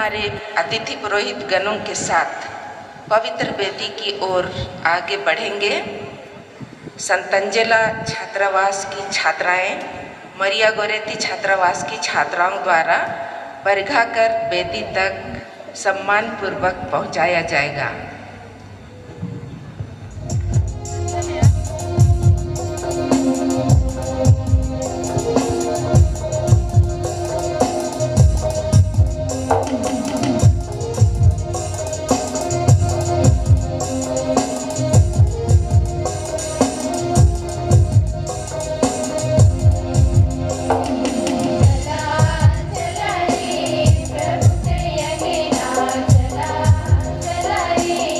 हमारे अतिथि पुरोहित गणों के साथ पवित्र वेदी की ओर आगे बढ़ेंगे। संत अंजेला छात्रावास की छात्राएं मरिया गोरेती छात्रावास की छात्राओं द्वारा बरघा कर वेदी तक सम्मानपूर्वक पहुंचाया जाएगा। चला रे प्रभु के यही नाम, चला चला रे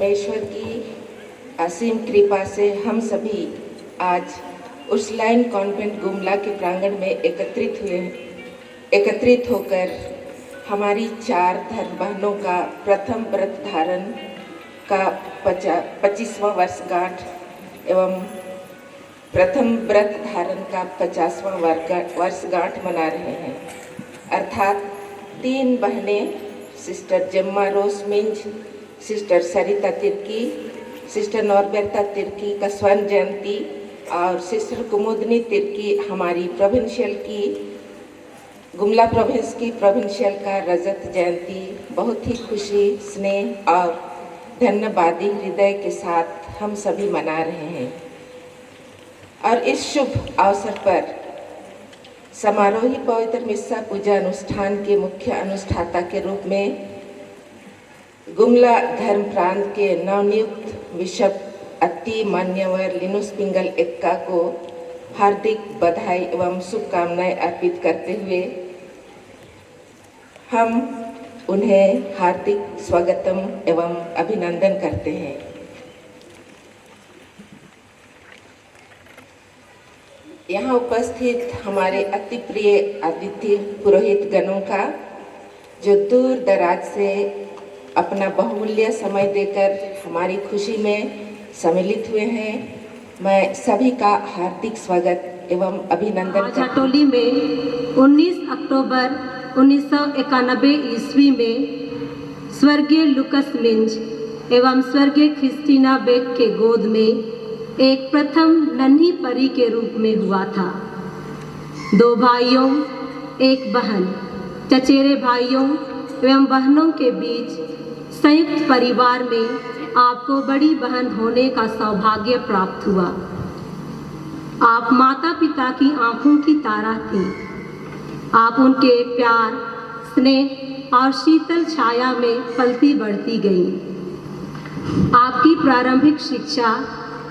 परमेश्वर की असीम कृपा से हम सभी आज उर्सुलाइन कॉन्वेंट गुमला के प्रांगण में एकत्रित होकर हमारी 4 धर्म बहनों का प्रथम व्रत धारण का 25वां वर्षगांठ एवं प्रथम व्रत धारण का 50वां वर्षगांठ मना रहे हैं। अर्थात 3 बहनें, सिस्टर जेम्मा रोज मिंज, सिस्टर सरिता तिर्की, सिस्टर नॉर्बेर्ता तिर्की का स्वर्ण जयंती और सिस्टर कुमुदनी तिर्की हमारी गुमला प्रोविंस की प्रोविंशियल का रजत जयंती बहुत ही खुशी, स्नेह और धन्यवादी हृदय के साथ हम सभी मना रहे हैं। और इस शुभ अवसर पर समारोही पवित्र मिस्सा पूजा अनुष्ठान के मुख्य अनुष्ठाता के रूप में गुमला धर्म प्रांत के नवनियुक्त बिशप अति मान्यवर लिनुस पिंगल एक्का को हार्दिक बधाई एवं शुभकामनाएं अर्पित करते हुए हम उन्हें हार्दिक स्वागतम एवं अभिनंदन करते हैं। यहाँ उपस्थित हमारे अति प्रिय अतिथि पुरोहित गणों का जो दूर दराज से अपना बहुमूल्य समय देकर हमारी खुशी में सम्मिलित हुए हैं, मैं सभी का हार्दिक स्वागत एवं अभिनंदन माझाटोली में 19 अक्टूबर 1991 ईस्वी में स्वर्गीय लुकस मिंज एवं स्वर्गीय क्रिस्टीना बेक के गोद में एक प्रथम नन्ही परी के रूप में हुआ था। 2 भाइयों, 1 बहन, चचेरे भाइयों एवं बहनों के बीच संयुक्त परिवार में आपको बड़ी बहन होने का सौभाग्य प्राप्त हुआ। आप माता पिता की आंखों की तारा थी। आप उनके प्यार, स्नेह और शीतल छाया में पलती बढ़ती गई। आपकी प्रारंभिक शिक्षा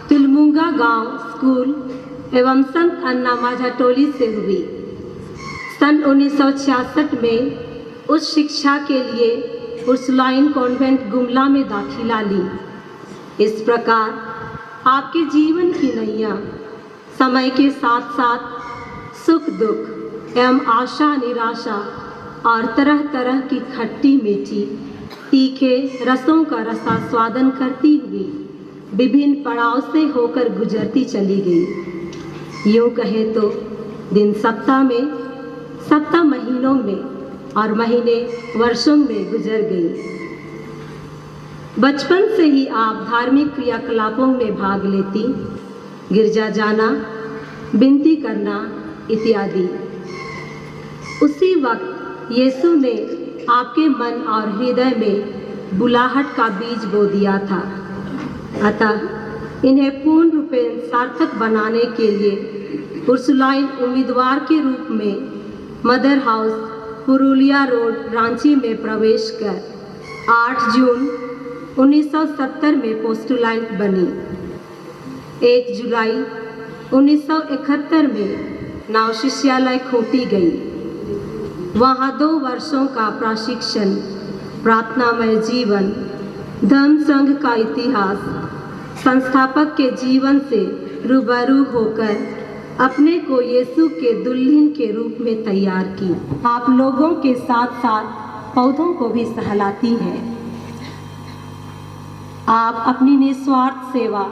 तुलमुंगा गांव स्कूल एवं संत अन्ना माझाटोली से हुई। सन 1966 में उच्च शिक्षा के लिए उर्सुलाइन कॉन्वेंट गुमला में दाखिला ली। इस प्रकार आपके जीवन की नैया समय के साथ साथ सुख दुख एवं आशा निराशा और तरह तरह की खट्टी मीठी तीखे रसों का रसास्वादन करती हुई विभिन्न पड़ाव से होकर गुजरती चली गई। यूँ कहें तो दिन सप्ताह में, सप्ताह महीनों में और महीने वर्षों में गुजर गई। बचपन से ही आप धार्मिक क्रियाकलापों में भाग लेती, गिरजा जाना, विनती करना इत्यादि। उसी वक्त यीशु ने आपके मन और हृदय में बुलाहट का बीज बो दिया था। अतः इन्हें पूर्ण रूपेण सार्थक बनाने के लिए उर्सुलाइन उम्मीदवार के रूप में mother house Purulia road Ranchi में प्रवेश कर 8 जून 1970 में पोस्टुलाइन बनी। 1 जुलाई 1971 में नव शिष्यालय खोटी गई। वहाँ 2 वर्षों का प्रशिक्षण, प्रार्थनामय जीवन, धर्म संघ का इतिहास, संस्थापक के जीवन से रूबरू होकर अपने को यीशु के दुल्हन के रूप में तैयार की। आप लोगों के साथ साथ पौधों को भी सहलाती हैं। आप अपनी निस्वार्थ सेवा,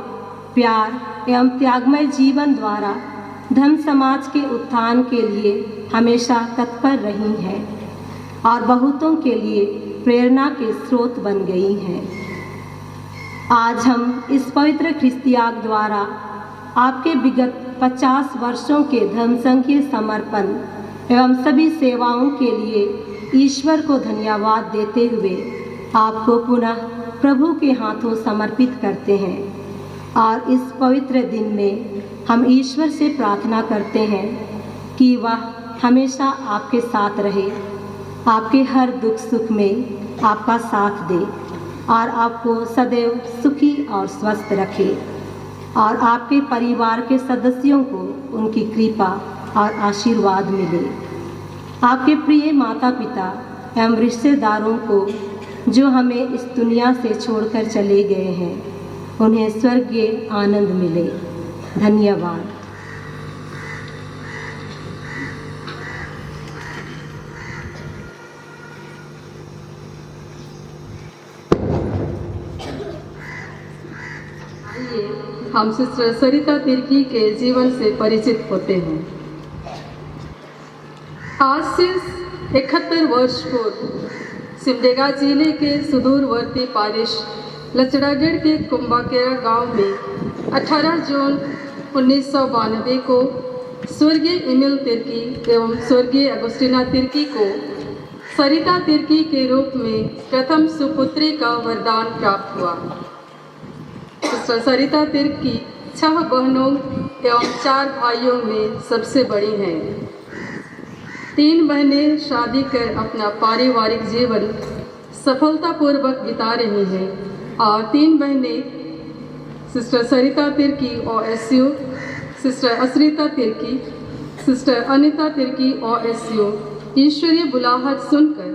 प्यार एवं त्यागमय जीवन द्वारा धर्म समाज के उत्थान के लिए हमेशा तत्पर रही हैं और बहुतों के लिए प्रेरणा के स्रोत बन गई हैं। आज हम इस पवित्र ख्रिस्तियाग द्वारा आपके विगत 50 वर्षों के धर्म संघीय समर्पण एवं सभी सेवाओं के लिए ईश्वर को धन्यवाद देते हुए आपको पुनः प्रभु के हाथों समर्पित करते हैं। और इस पवित्र दिन में हम ईश्वर से प्रार्थना करते हैं कि वह हमेशा आपके साथ रहे, आपके हर दुख सुख में आपका साथ दे और आपको सदैव सुखी और स्वस्थ रखे और आपके परिवार के सदस्यों को उनकी कृपा और आशीर्वाद मिले। आपके प्रिय माता पिता एवं रिश्तेदारों को जो हमें इस दुनिया से छोड़कर चले गए हैं, उन्हें स्वर्गीय आनंद मिले। धन्यवाद। आइए हम सिस्टर सरिता तिर्की के जीवन से परिचित होते हैं। आज से 71 वर्ष पूर्व सिमडेगा जिले के सुदूरवर्ती पारिश लचड़ागढ़ के कुंभाकेरा गांव में 18 जून 1992 को स्वर्गीय एमिल तिर्की एवं स्वर्गीय अगुस्टीना तिर्की को सरिता तिर्की के रूप में प्रथम सुपुत्री का वरदान प्राप्त हुआ। सिस्टर सरिता तिर्की 6 बहनों एवं 4 भाइयों में सबसे बड़ी हैं। 3 बहनें शादी कर अपना पारिवारिक जीवन सफलतापूर्वक बिता रही हैं और 3 बहनें sister Sarita Tirkey OSU, sister Asarita Tirkey, sister Anita Tirkey OSU ईश्वरीय बुलाहट सुनकर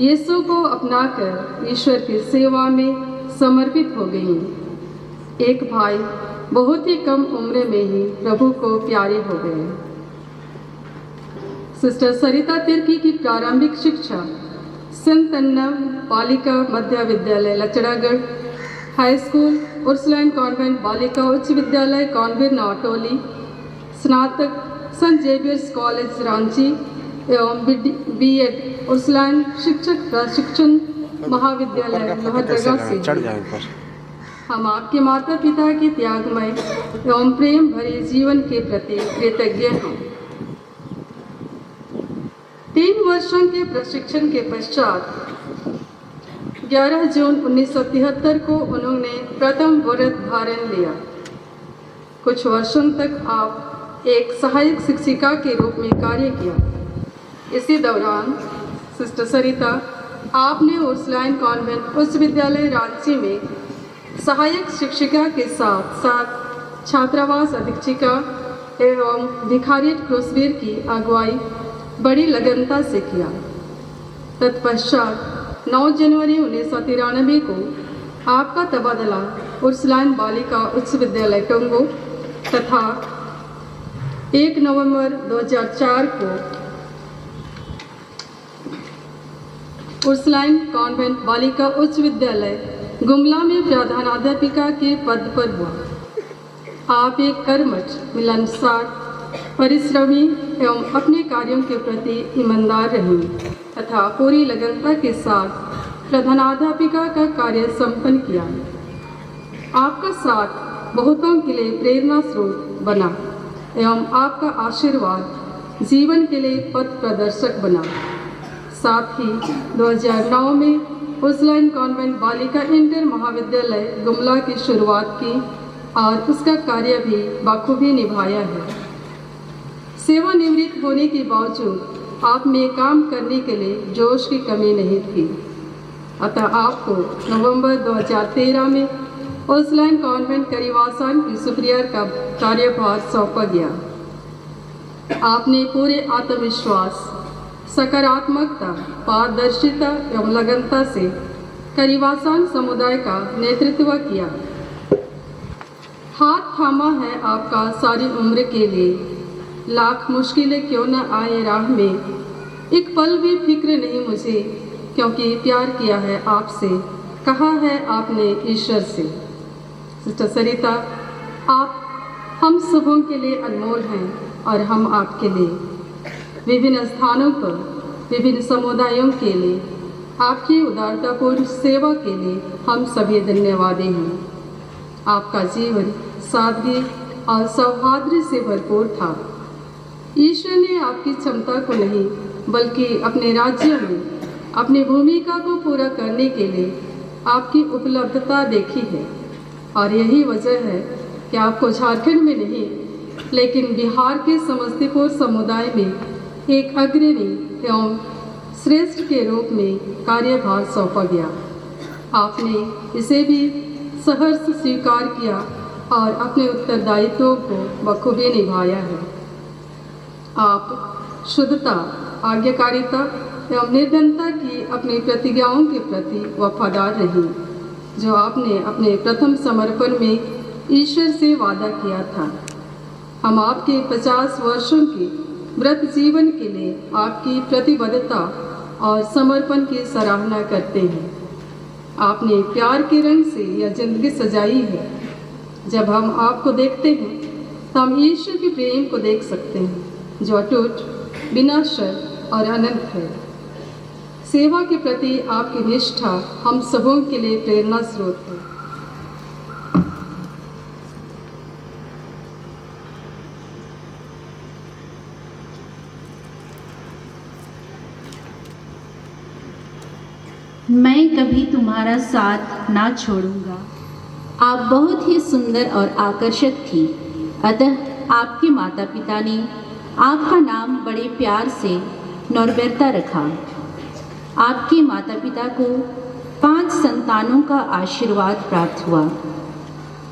यीशु को अपनाकर ईश्वर की सेवा में समर्पित हो गईं। एक भाई बहुत ही कम उम्र में ही प्रभु को प्यारे हो गए। सिस्टर सरिता तिर्की की प्रारंभिक शिक्षा संत अन्ना बालिका मध्य विद्यालय लचड़ागढ़, हाई स्कूल उर्सुलाइन कॉन्वेंट बालिका उच्च विद्यालय कॉन्वेंट नाटोली, स्नातक संत जेवियर्स कॉलेज रांची एवं BEd उर्सुलाइन शिक्षक प्रशिक्षण महाविद्यालय लोहरदगा से। हम आपके माता पिता के त्यागमय एवं प्रेम भरे जीवन के प्रति कृतज्ञ हैं। 3 वर्षों के प्रशिक्षण के पश्चात 11 जून 1973 को उन्होंने प्रथम व्रत धारण लिया। कुछ वर्षों तक आप एक सहायक शिक्षिका के रूप में कार्य किया। इसी दौरान सिस्टर सरिता आपने उर्सुलाइन कॉन्वेंट उच्च विद्यालय रांची में सहायक शिक्षिका के साथ साथ छात्रावास अधीक्षिका एवं भिखारियत क्रूसवीर की अगुवाई बड़ी लगनता से किया। तत्पश्चात 9 जनवरी 1993 को आपका तबादला उर्सुलाइन बालिका उच्च विद्यालय टोंगो तथा 1 नवंबर 2004 को उर्सुलाइन कॉन्वेंट बालिका उच्च विद्यालय गुमला में प्रधानाध्यापिका के पद पर हुआ। आप एक कर्मठ, मिलनसार, परिश्रमी एवं अपने कार्यों के प्रति ईमानदार रहीं तथा पूरी लगनता के साथ प्रधानाध्यापिका का कार्य संपन्न किया। आपका साथ बहुतों के लिए प्रेरणा स्रोत बना एवं आपका आशीर्वाद जीवन के लिए पथ प्रदर्शक बना। साथ ही 2009 में उर्सुलाइन कॉन्वेंट बालिका इंटर महाविद्यालय गुमला की शुरुआत की और उसका कार्य भी बखूबी निभाया है। सेवानिवृत्त होने के बावजूद आप में काम करने के लिए जोश की कमी नहीं थी। अतः आपको नवंबर 2013 में उर्सुलाइन कॉन्वेंट करीवासान की सुप्रियर का कार्यभार सौंपा गया। आपने पूरे आत्मविश्वास, सकारात्मकता, पारदर्शिता एवं लगनता से करीवासान समुदाय का नेतृत्व किया। हाथ थामा है आपका सारी उम्र के लिए। लाख मुश्किलें क्यों न आए राह में, एक पल भी फिक्र नहीं मुझे, क्योंकि प्यार किया है आपसे, कहा है आपने ईश्वर से। सिस्टर सरिता, आप हम सबों के लिए अनमोल हैं और हम आपके लिए विभिन्न स्थानों पर विभिन्न समुदायों के लिए आपकी उदारतापूर्ण सेवा के लिए हम सभी धन्यवादी हैं। आपका जीवन सादगी और सौहार्द से भरपूर था। ईश्वर ने आपकी क्षमता को नहीं बल्कि अपने राज्य में अपनी भूमिका को पूरा करने के लिए आपकी उपलब्धता देखी है और यही वजह है कि आपको झारखंड में नहीं लेकिन बिहार के समस्तीपुर समुदाय में एक अग्रणी एवं श्रेष्ठ के रूप में कार्यभार सौंपा गया। आपने इसे भी सहर्ष स्वीकार किया और अपने उत्तरदायित्वों को बखूबी निभाया है। आप शुद्धता, आज्ञाकारिता एवं निर्धनता की अपनी प्रतिज्ञाओं के प्रति वफादार रही, जो आपने अपने प्रथम समर्पण में ईश्वर से वादा किया था। हम आपके 50 वर्षों के व्रत जीवन के लिए आपकी प्रतिबद्धता और समर्पण की सराहना करते हैं। आपने प्यार के रंग से यह जिंदगी सजाई है। जब हम आपको देखते हैं तो हम ईश्वर के प्रेम को देख सकते हैं, जो अटूट, विनाशर और अनंत है। सेवा के प्रति आपकी निष्ठा हम सबों के लिए प्रेरणा स्रोत है। मैं कभी तुम्हारा साथ ना छोड़ूंगा। आप बहुत ही सुंदर और आकर्षक थी, अतः आपके माता पिता ने आपका नाम बड़े प्यार से नॉर्बेर्ता रखा। आपके माता पिता को 5 संतानों का आशीर्वाद प्राप्त हुआ।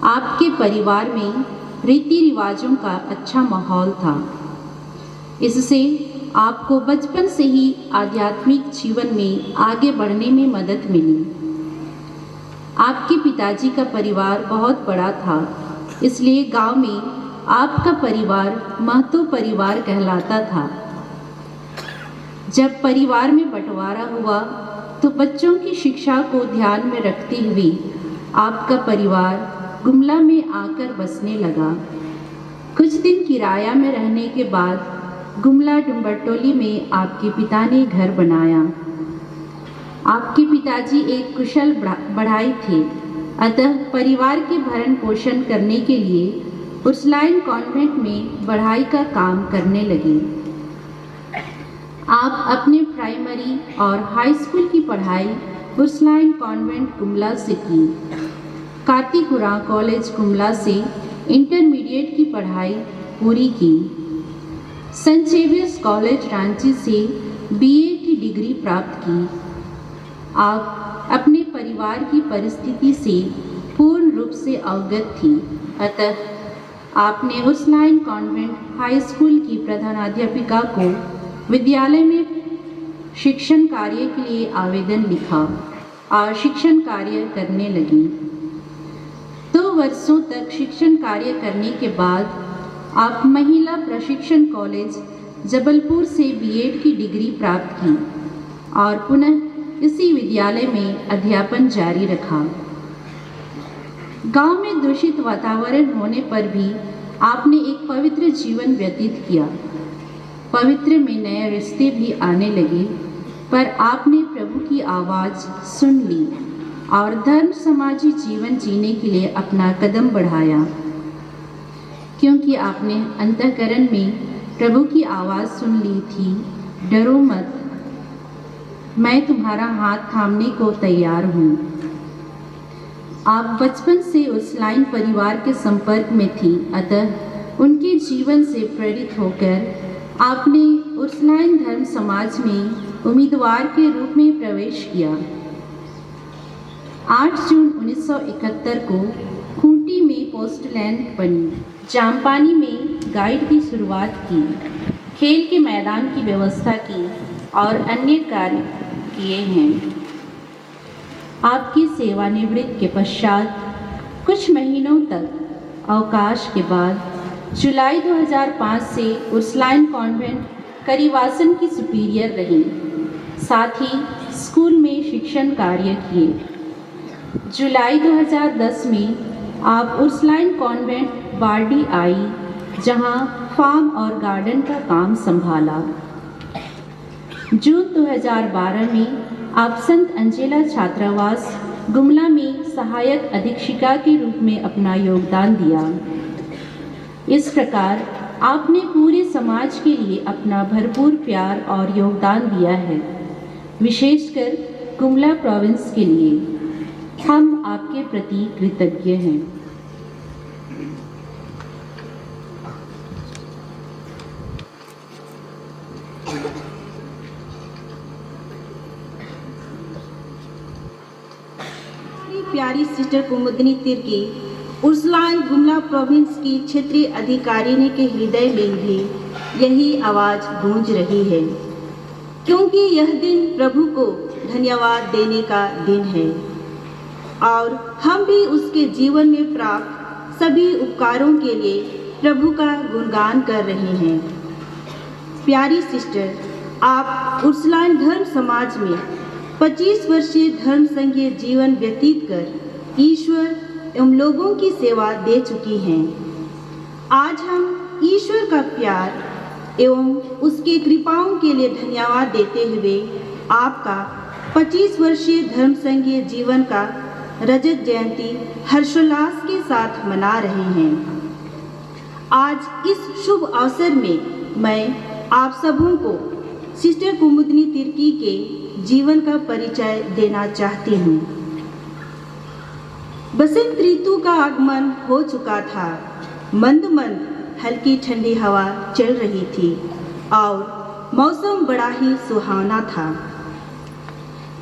आपके परिवार में रीति रिवाजों का अच्छा माहौल था। इससे आपको बचपन से ही आध्यात्मिक जीवन में आगे बढ़ने में मदद मिली। आपके पिताजी का परिवार बहुत बड़ा था, इसलिए गांव में आपका परिवार महतो परिवार कहलाता था। जब परिवार में बंटवारा हुआ तो बच्चों की शिक्षा को ध्यान में रखते हुए आपका परिवार गुमला में आकर बसने लगा। कुछ दिन किराया में रहने के बाद गुमला डुम्बरटोली में आपके पिता ने घर बनाया। आपके पिताजी एक कुशल बढ़ाई थे, अतः परिवार के भरण पोषण करने के लिए उर्सुलाइन कॉन्वेंट में बढ़ाई का काम करने लगे। आप अपने प्राइमरी और हाई स्कूल की पढ़ाई उर्सुलाइन कॉन्वेंट गुमला से की। कार्तिकुरा कॉलेज गुमला से इंटरमीडिएट की पढ़ाई पूरी की। सेंट जेवियर्स कॉलेज रांची से बीए की डिग्री प्राप्त की। आप अपने परिवार की परिस्थिति से पूर्ण रूप से अवगत थी, अतः आपने उर्सुलाइन कॉन्वेंट हाई स्कूल की प्रधानाध्यापिका को विद्यालय में शिक्षण कार्य के लिए आवेदन लिखा और शिक्षण कार्य करने लगी। 2 वर्षों तक शिक्षण कार्य करने के बाद आप महिला प्रशिक्षण कॉलेज जबलपुर से बीएड की डिग्री प्राप्त की और पुनः इसी विद्यालय में अध्यापन जारी रखा। गांव में दूषित वातावरण होने पर भी आपने एक पवित्र जीवन व्यतीत किया। पवित्र में नए रिश्ते भी आने लगे, पर आपने प्रभु की आवाज़ सुन ली और धर्म समाजी जीवन जीने के लिए अपना कदम बढ़ाया। क्योंकि आपने अंतःकरण में प्रभु की आवाज़ सुन ली थी, डरो मत, मैं तुम्हारा हाथ थामने को तैयार हूँ। आप बचपन से उर्सुलाइन परिवार के संपर्क में थी, अतः उनके जीवन से प्रेरित होकर आपने उर्सुलाइन धर्म समाज में उम्मीदवार के रूप में प्रवेश किया। 8 जून 1971 को खूंटी में पोस्टलैंड बनी। जामपानी में गाइड की शुरुआत की, खेल के मैदान की व्यवस्था की और अन्य कार्य किए हैं। आपकी सेवानिवृत्ति के पश्चात कुछ महीनों तक अवकाश के बाद जुलाई 2005 से उर्सुलाइन कॉन्वेंट करीवासन की सुपीरियर रही। साथ ही स्कूल में शिक्षण कार्य किए। जुलाई 2010 में आप उर्सुलाइन कॉन्वेंट बार्डी आई, जहां फार्म और गार्डन का काम संभाला। जून 2012 में आप संत अंजेला छात्रावास गुमला में सहायक अधीक्षिका के रूप में अपना योगदान दिया। इस प्रकार आपने पूरे समाज के लिए अपना भरपूर प्यार और योगदान दिया है, विशेषकर गुमला प्रोविंस के लिए। हम आपके प्रति कृतज्ञ हैं। प्यारी सिस्टर कुमुदनी तिर्की उर्सुलाइन गुमला प्रोविंस की क्षेत्रीय अधिकारिणी के हृदय में भी यही आवाज़ गूंज रही है। क्योंकि यह दिन प्रभु को धन्यवाद देने का दिन है और हम भी उसके जीवन में प्राप्त सभी उपकारों के लिए प्रभु का गुणगान कर रहे हैं। प्यारी सिस्टर, आप उर्सुलाइन धर्म समाज में 25 वर्षीय धर्म संघीय जीवन व्यतीत कर ईश्वर एवं लोगों की सेवा दे चुकी हैं। आज हम ईश्वर का प्यार एवं उसके कृपाओं के लिए धन्यवाद देते हुए आपका 25 वर्षीय धर्म संघीय जीवन का रजत जयंती हर्षोल्लास के साथ मना रहे हैं। आज इस शुभ अवसर में मैं आप सबों को सिस्टर कुमुदनी तिर्की के जीवन का परिचय देना चाहती हूँ। बसंत ऋतु का आगमन हो चुका था। मंद मंद हल्की ठंडी हवा चल रही थी और मौसम बड़ा ही सुहावना था।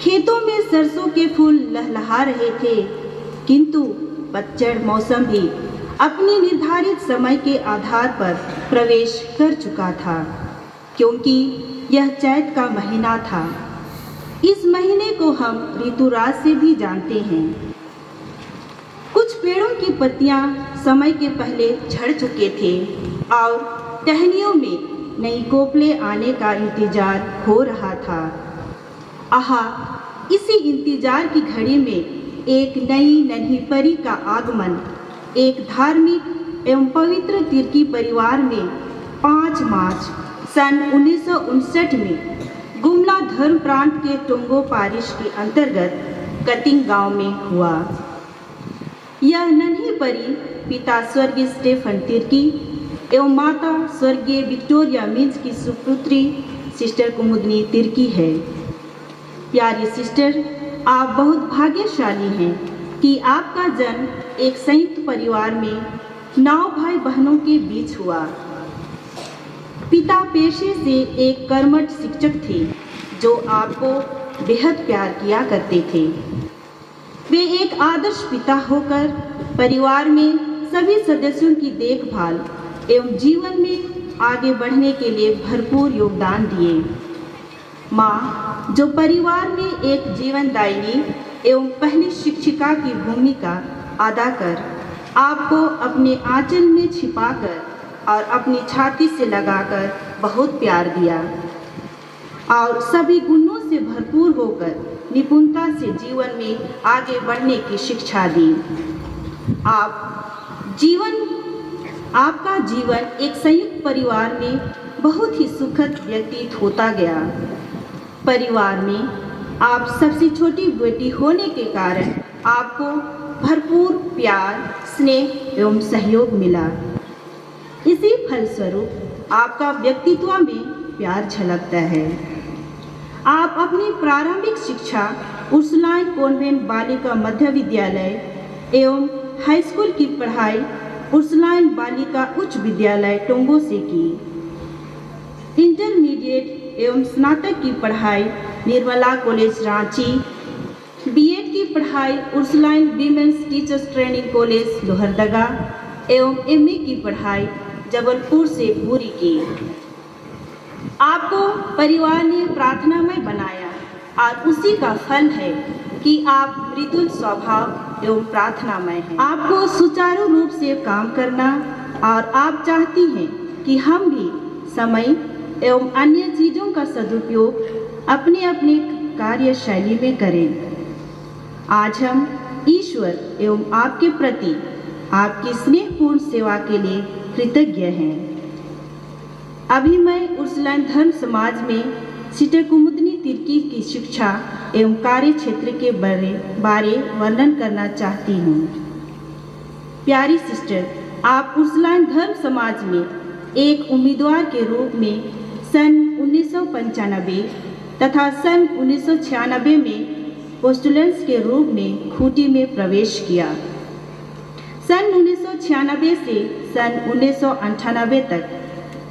खेतों में सरसों के फूल लहलहा रहे थे, किंतु पतझड़ मौसम भी अपने निर्धारित समय के आधार पर प्रवेश कर चुका था, क्योंकि यह चैत का महीना था। इस महीने को हम ऋतुराज से भी जानते हैं। कुछ पेड़ों की पत्तियां समय के पहले झड़ चुके थे और टहनियों में नई कोपले आने का इंतजार हो रहा था। आहा, इसी इंतजार की घड़ी में एक नई नन्ही परी का आगमन एक धार्मिक एवं पवित्र तिर्की परिवार में 5 मार्च सन 1959 में गुमला धर्म प्रांत के टोंगो पारिश के अंतर्गत कतिंग गांव में हुआ। यह नन्ही परी पिता स्वर्गीय स्टेफन तिर्की एवं माता स्वर्गीय विक्टोरिया मिंज की सुपुत्री सिस्टर कुमुदनी तिर्की है। प्यारी सिस्टर, आप बहुत भाग्यशाली हैं कि आपका जन्म एक संयुक्त परिवार में 9 भाई बहनों के बीच हुआ। पिता पेशे से एक कर्मठ शिक्षक थे जो आपको बेहद प्यार किया करते थे। वे एक आदर्श पिता होकर परिवार में सभी सदस्यों की देखभाल एवं जीवन में आगे बढ़ने के लिए भरपूर योगदान दिए। माँ, जो परिवार में एक जीवनदायिनी एवं पहली शिक्षिका की भूमिका अदा कर आपको अपने आंचल में छिपाकर और अपनी छाती से लगाकर बहुत प्यार दिया और सभी गुणों से भरपूर होकर निपुणता से जीवन में आगे बढ़ने की शिक्षा दी। आपका जीवन एक संयुक्त परिवार में बहुत ही सुखद व्यतीत होता गया। परिवार में आप सबसे छोटी बेटी होने के कारण आपको भरपूर प्यार, स्नेह एवं सहयोग मिला। इसी फलस्वरूप आपका व्यक्तित्व में प्यार झलकता है। आप अपनी प्रारंभिक शिक्षा उर्सुलाइन कॉन्वेंट बालिका मध्य विद्यालय एवं हाई स्कूल की पढ़ाई उर्सुलाइन बालिका उच्च विद्यालय टोंगो से की। इंटरमीडिएट एवं स्नातक की पढ़ाई निर्मला कॉलेज रांची, बीएड की पढ़ाई Ursuline women's teachers training college Lohardaga एवं एमए की पढ़ाई जबलपुर से पूरी की। आपको परिवार ने प्रार्थनामय बनाया और उसी का फल है कि आप मृदुल स्वभाव एवं प्रार्थनामय हैं। आपको सुचारू रूप से काम करना और आप चाहती हैं कि हम भी समय एवं अन्य चीज़ों का सदुपयोग अपने अपने कार्यशैली में करें। आज हम ईश्वर एवं आपके प्रति आपकी स्नेहपूर्ण सेवा के लिए कृतज्ञ हैं। अभी मैं उर्सुलाइन धर्म समाज में सिस्टर कुमुदनी तिर्की की शिक्षा एवं कार्य क्षेत्र के बारे वर्णन करना चाहती हूँ। प्यारी सिस्टर, आप उर्सुलाइन धर्म समाज में एक उम्मीदवार के रूप में सन 1995 तथा सन 1996 में पोस्टुलेंस के रूप में खूंटी में प्रवेश किया। सन 1996 से सन 1998 तक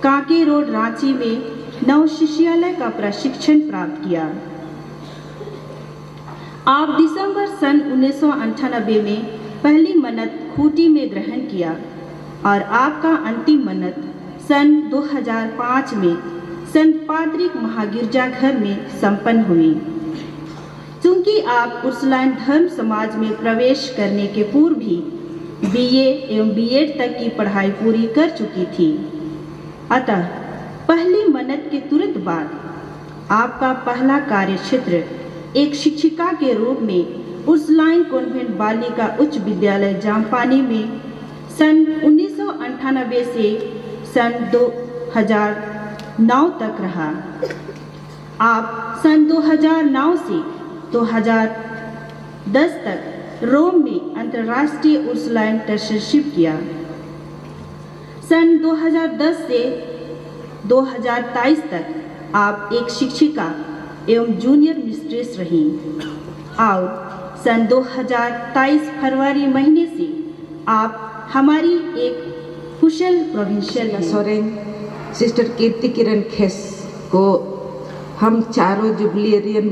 कांके रोड रांची में नव शिष्यालय का प्रशिक्षण प्राप्त किया। आप दिसंबर सन 1998 में पहली मन्नत खूंटी में ग्रहण किया और आपका अंतिम मन्नत सन 2005 में संत पाद्रिक महागिरजाघर में संपन्न हुई। चूंकि आप उर्सुलाइन धर्म समाज में प्रवेश करने के पूर्व भी बीए एवं बीएड तक की पढ़ाई पूरी कर चुकी थी, अतः पहली मन्नत के तुरंत बाद आपका पहला कार्य क्षेत्र एक शिक्षिका के रूप में उर्सुलाइन कॉन्वेंट बालिका उच्च विद्यालय जामपानी में सन 1998 से सन 2009 तक रहा। आप सन 2009 से 2010 तक रोम में अंतर्राष्ट्रीय उर्सुलाइन टर्नशिप किया। सन 2010 से 2023 तक आप एक शिक्षिका एवं जूनियर मिस्ट्रेस रहीं और सन 2023 फरवरी महीने से आप हमारी एक कुशल प्रोविंशियल सोरेन, सिस्टर कीर्ति किरण खेस को हम चारों जुबलियरियन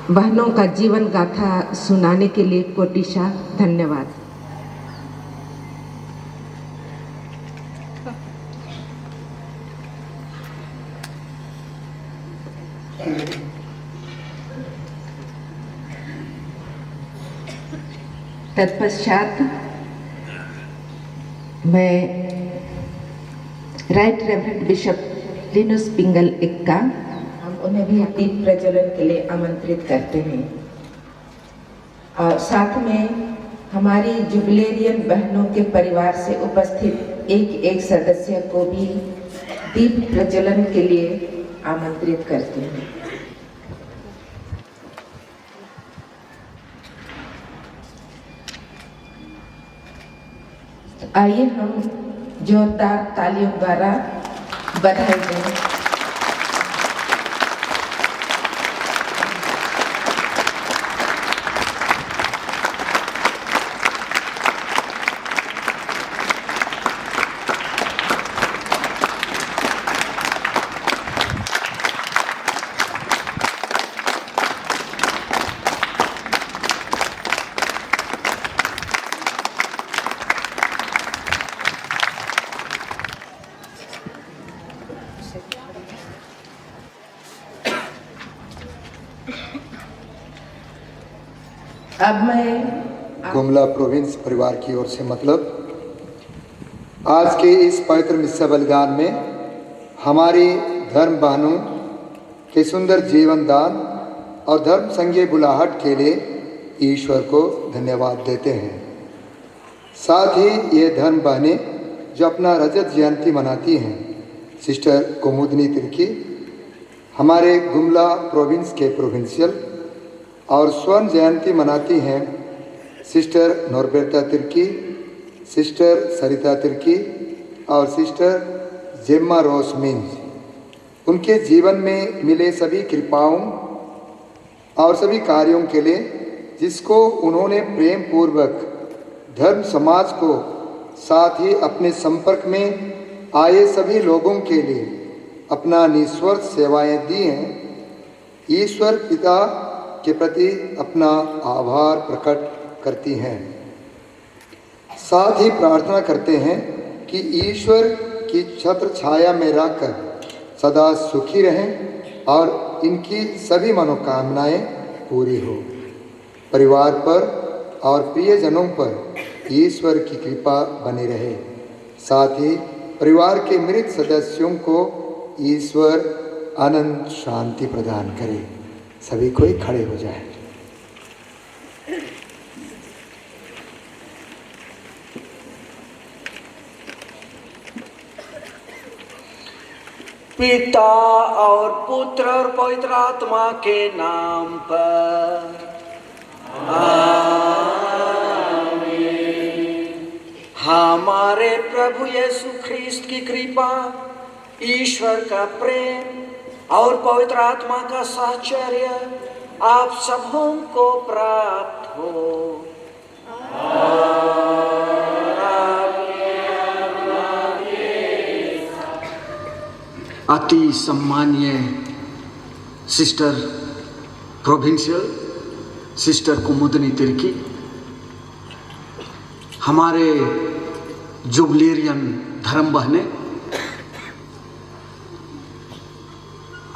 बहनों का जीवन गाथा सुनाने के लिए कोटिशा धन्यवाद। तत्पश्चात मैं राइट रेवरेंड बिशप लिनुस पिंगल एक्का, हम उन्हें भी दीप प्रज्वलन के लिए आमंत्रित करते हैं और साथ में हमारी जुबलेरियन बहनों के परिवार से उपस्थित एक सदस्य को भी दीप प्रज्वलन के लिए आमंत्रित करते हैं। आइए हम जोरदार तालियों द्वारा बधाई दें। अब मैं गुमला प्रोविंस परिवार की ओर से आज के इस पवित्र मिस्सा बलिदान में हमारी धर्म बहनों के सुंदर जीवन दान और धर्म संघीय बुलाहट के लिए ईश्वर को धन्यवाद देते हैं। साथ ही ये धर्म बहनें जो अपना रजत जयंती मनाती हैं, सिस्टर कुमुदनी तिर्की हमारे गुमला प्रोविंस के प्रोविंशियल, और स्वर्ण जयंती मनाती हैं सिस्टर नॉर्बेर्टा तिर्की, सिस्टर सरिता तिर्की और सिस्टर जेम्मा रोस मिंज। उनके जीवन में मिले सभी कृपाओं और सभी कार्यों के लिए जिसको उन्होंने प्रेम पूर्वक धर्म समाज को, साथ ही अपने संपर्क में आए सभी लोगों के लिए अपना निस्वार्थ सेवाएं दी हैं, ईश्वर पिता के प्रति अपना आभार प्रकट करती हैं। साथ ही प्रार्थना करते हैं कि ईश्वर की छत्र छाया में रहकर सदा सुखी रहें और इनकी सभी मनोकामनाएं पूरी हो। परिवार पर और प्रियजनों पर ईश्वर की कृपा बनी रहे। साथ ही परिवार के मृत सदस्यों को ईश्वर अनंत शांति प्रदान करे। सभी कोई खड़े हो जाए। पिता और पुत्र और पवित्र आत्मा के नाम पर आमीन। हमारे प्रभु यीशु ख्रीस्त की कृपा, ईश्वर का प्रेम और पवित्र आत्मा का साहचर्य आप सबों को प्राप्त हो। अति सम्मानीय सिस्टर प्रोविंशियल सिस्टर कुमुदनी तिर्की, हमारे जुबलेरियन धर्म बहने,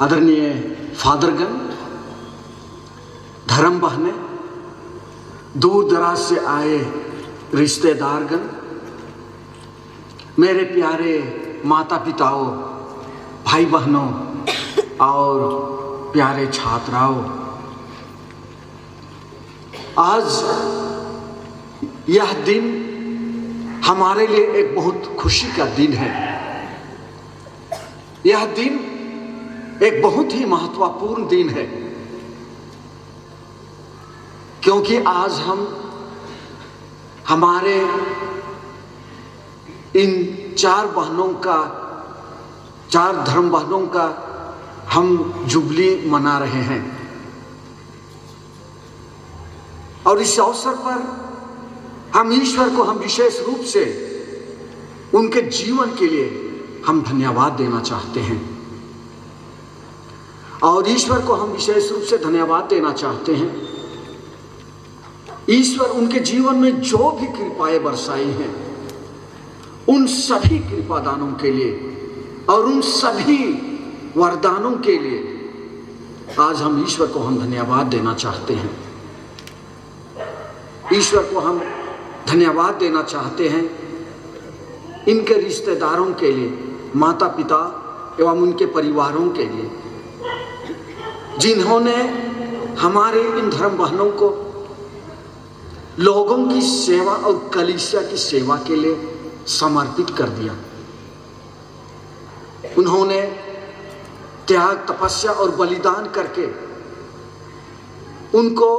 आदरणीय फादरगण, धर्म बहने, दूर दराज से आए रिश्तेदारगण, मेरे प्यारे माता पिताओं, भाई बहनों और प्यारे छात्राओं, आज यह दिन हमारे लिए एक बहुत खुशी का दिन है। यह दिन एक बहुत ही महत्वपूर्ण दिन है, क्योंकि आज हम हमारे इन चार धर्म बहनों का हम जुबली मना रहे हैं। और इस अवसर पर हम ईश्वर को हम विशेष रूप से उनके जीवन के लिए हम धन्यवाद देना चाहते हैं। और ईश्वर को हम विशेष रूप से धन्यवाद देना चाहते हैं। ईश्वर उनके जीवन में जो भी कृपाएं बरसाई हैं, उन सभी कृपादानों के लिए और उन सभी वरदानों के लिए आज हम ईश्वर को हम धन्यवाद देना चाहते हैं। ईश्वर को हम धन्यवाद देना चाहते हैं इनके रिश्तेदारों के लिए, माता पिता एवं उनके परिवारों के लिए, जिन्होंने हमारे इन धर्म बहनों को लोगों की सेवा और कलीसिया की सेवा के लिए समर्पित कर दिया। उन्होंने त्याग, तपस्या और बलिदान करके उनको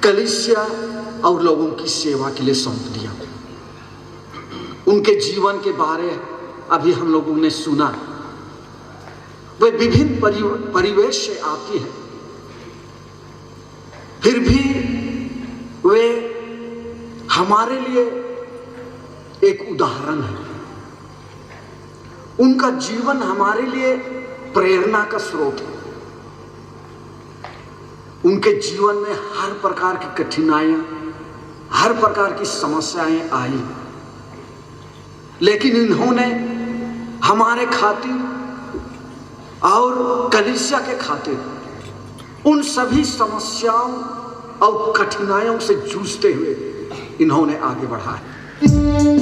कलीसिया और लोगों की सेवा के लिए सौंप दिया। उनके जीवन के बारे अभी हम लोगों ने सुना। वे विभिन्न परिवेश से आती है, फिर भी वे हमारे लिए एक उदाहरण है। उनका जीवन हमारे लिए प्रेरणा का स्रोत है। उनके जीवन में हर प्रकार की कठिनाइयां, हर प्रकार की समस्याएं आई, लेकिन इन्होंने हमारे खातिर और कलीसिया के खातिर उन सभी समस्याओं और कठिनाइयों से जूझते हुए इन्होंने आगे बढ़ा है। Yeah.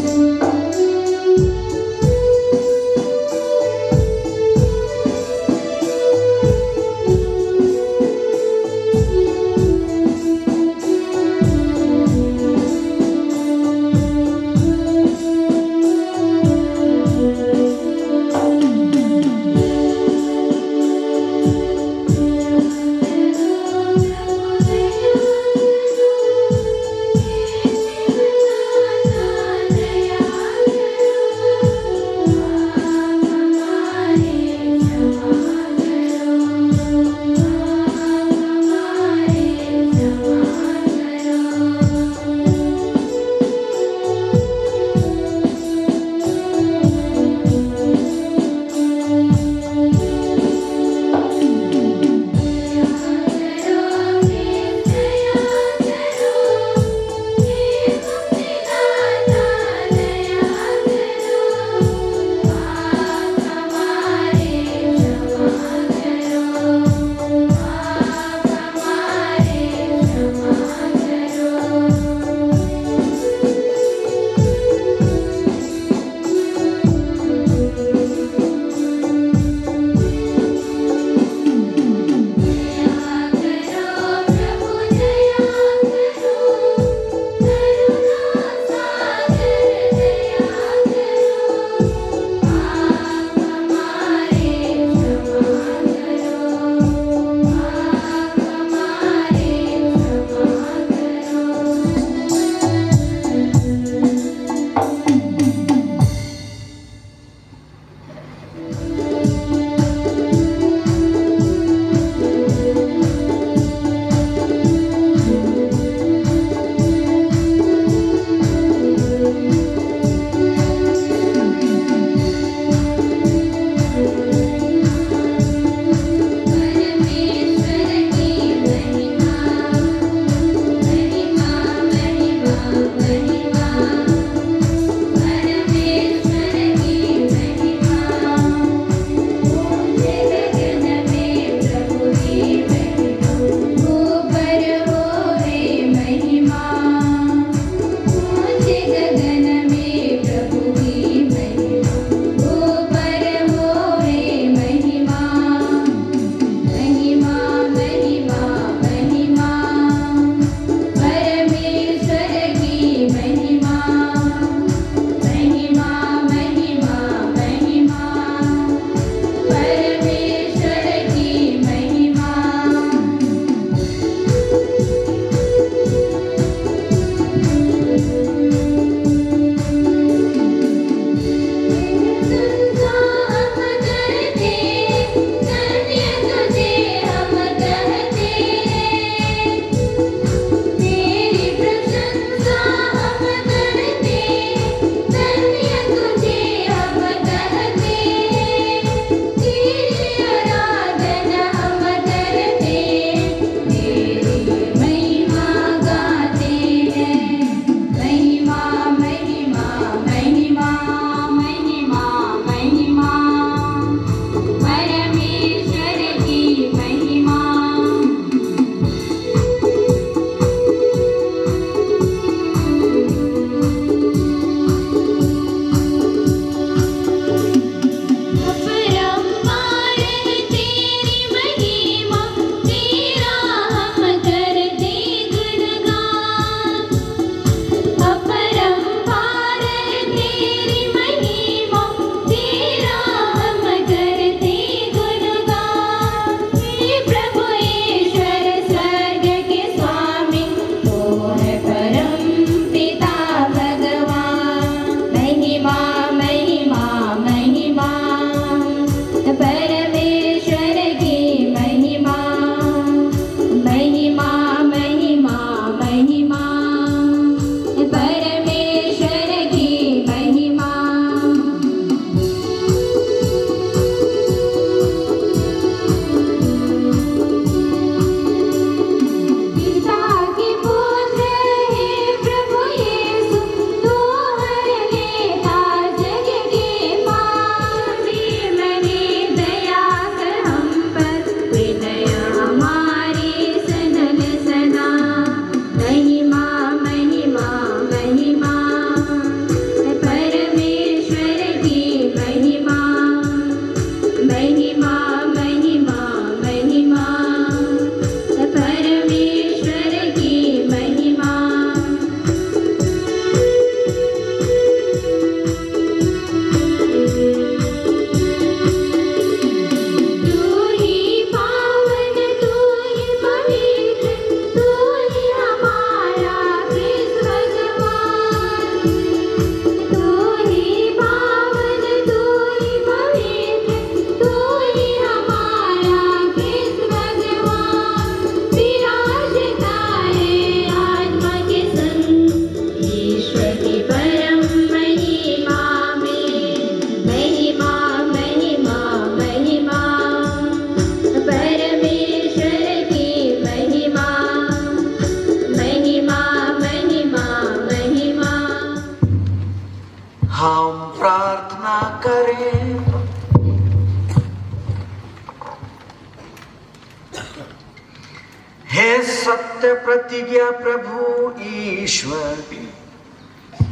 प्रतिज्ञा प्रभु ईश्वर,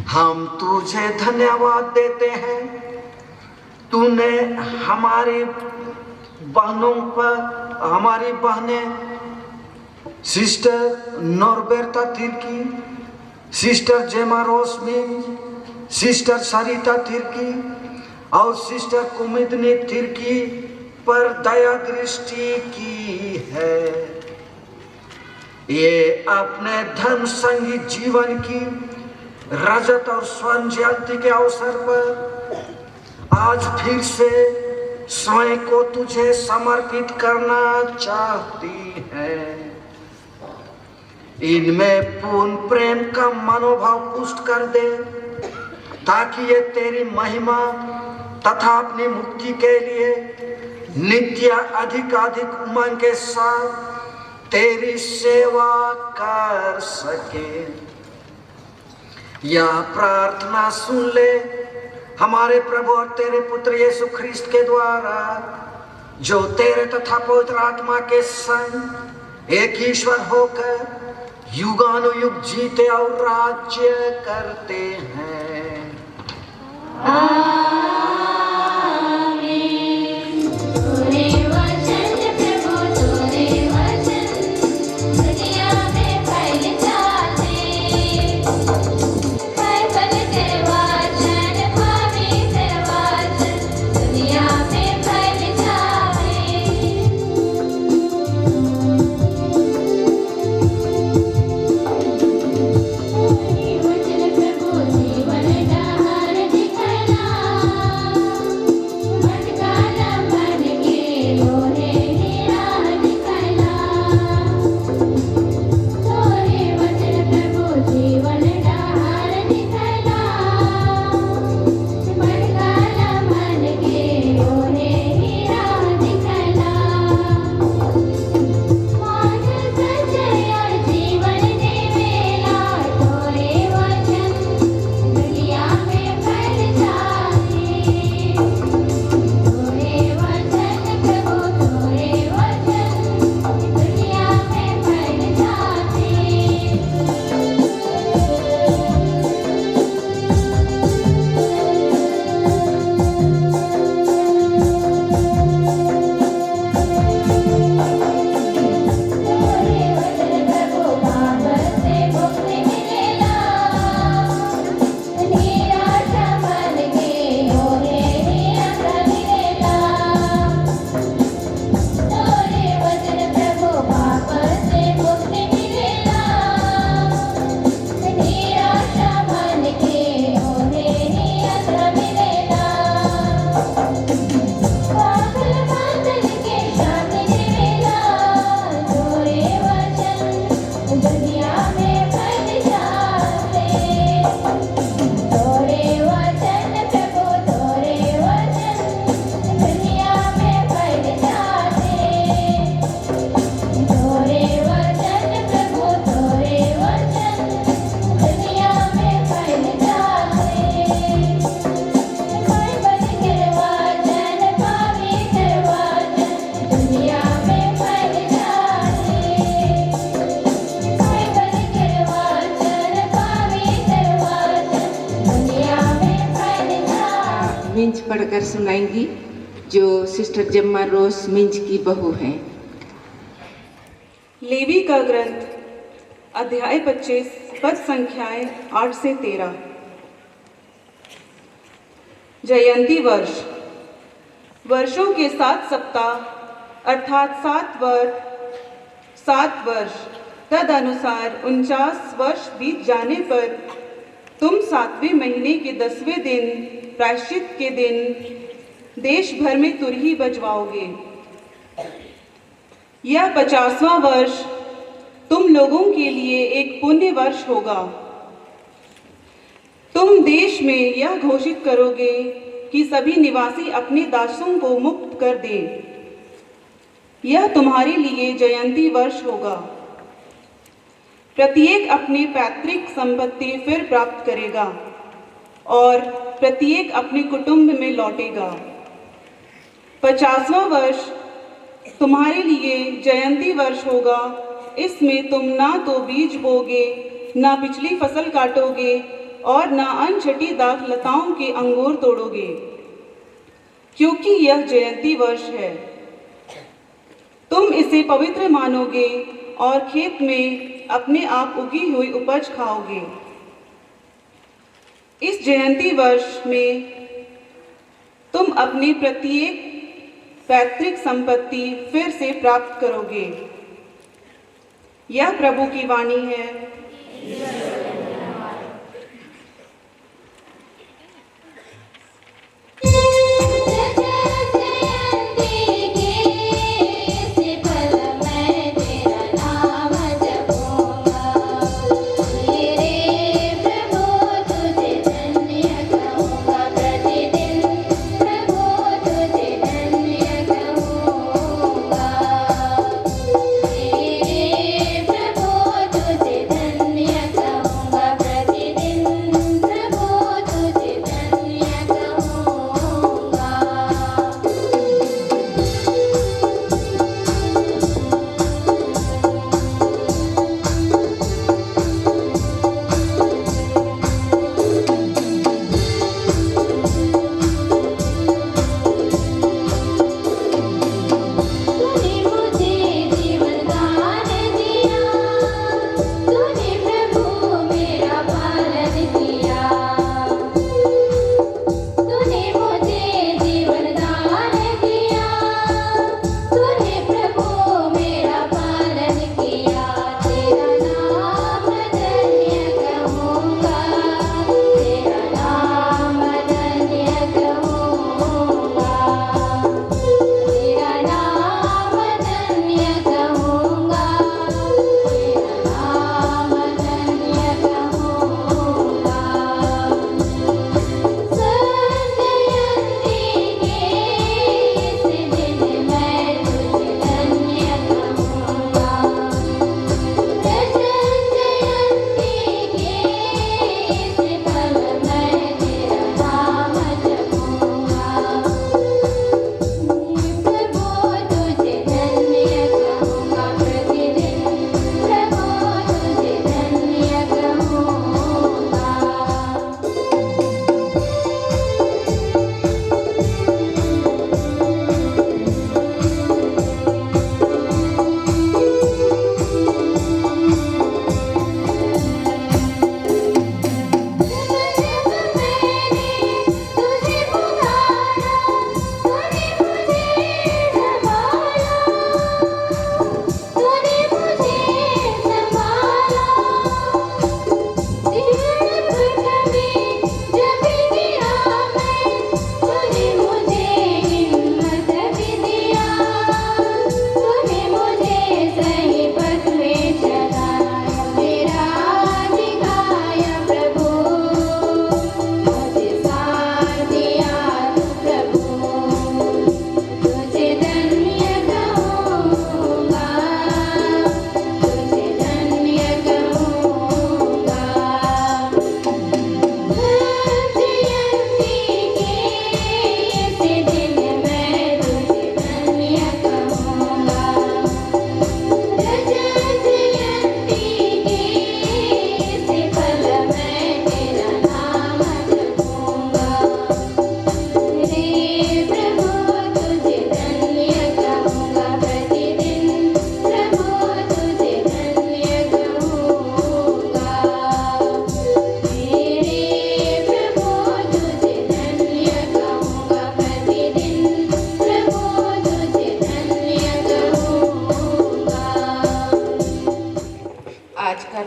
हम तुझे धन्यवाद देते हैं। तूने हमारी बहनें सिस्टर नॉर्बेर्टा तिर्की, सिस्टर जेमा रोसमिंज, सिस्टर सरिता तिर्की और सिस्टर कुमुदनी तिर्की पर दया दृष्टि की है। ये अपने धर्म संगी जीवन की रजत और स्वर्ण जयंती के अवसर पर आज फिर से स्वयं को तुझे समर्पित करना चाहती है। इनमें पूर्ण प्रेम का मनोभाव पुष्ट कर दे, ताकि ये तेरी महिमा तथा अपनी मुक्ति के लिए नित्य अधिक उमंग के साथ तेरी सेवा कर सके। यह प्रार्थना सुन ले हमारे प्रभु और तेरे पुत्र यीशु ख्रिस्त के द्वारा, जो तेरे तथा पवित्र आत्मा के संग एक ईश्वर होकर युगानुयुग जीते और राज्य करते हैं। मिंज पढ़कर सुनाएंगी, जो सिस्टर जेमा रोस मिंज की बहू हैं। लेवी का ग्रंथ अध्याय 25 पद संख्याएं 8 से 13। जयंती वर्ष, वर्षों के 7 सप्ताह अर्थात 7 वर्ष तद अनुसार 49 वर्ष बीत जाने पर तुम 7वें महीने के 10वें दिन प्रायश्चित के दिन देश भर में तुरही बजवाओगे। यह 50वां वर्ष तुम लोगों के लिए एक पुण्य वर्ष होगा। तुम देश में यह घोषित करोगे कि सभी निवासी अपने दासों को मुक्त कर दें। यह तुम्हारे लिए जयंती वर्ष होगा। प्रत्येक अपनी पैतृक संपत्ति फिर प्राप्त करेगा और प्रत्येक अपने कुटुंब में लौटेगा। 50वां वर्ष तुम्हारे लिए जयंती वर्ष होगा इसमें तुम ना तो बीज बोगे, ना पिछली फसल काटोगे और ना अनछटी दाख लताओं के अंगूर तोड़ोगे, क्योंकि यह जयंती वर्ष है। तुम इसे पवित्र मानोगे और खेत में अपने आप उगी हुई उपज खाओगे। इस जयंती वर्ष में तुम अपनी प्रत्येक पैतृक संपत्ति फिर से प्राप्त करोगे। यह प्रभु की वाणी है।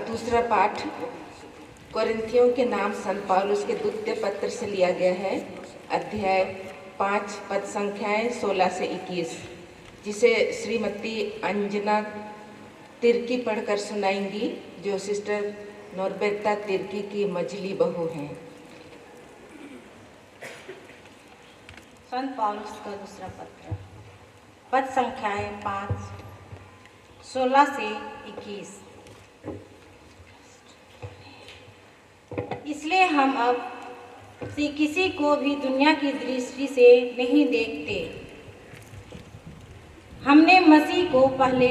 दूसरा पाठ कोरिन्थियों के नाम संत पौलुस के द्वितीय पत्र से लिया गया है, अध्याय 5 पद संख्याएं 16 से 21, जिसे श्रीमती अंजना तिर्की पढ़कर सुनाएंगी, जो सिस्टर नोरबेर्ता तिर्की की मझली बहू हैं। संत पौलुस का दूसरा पत्र, पद संख्याएं 5 16 से 21। इसलिए हम अब से किसी को भी दुनिया की दृष्टि से नहीं देखते। हमने मसीह को पहले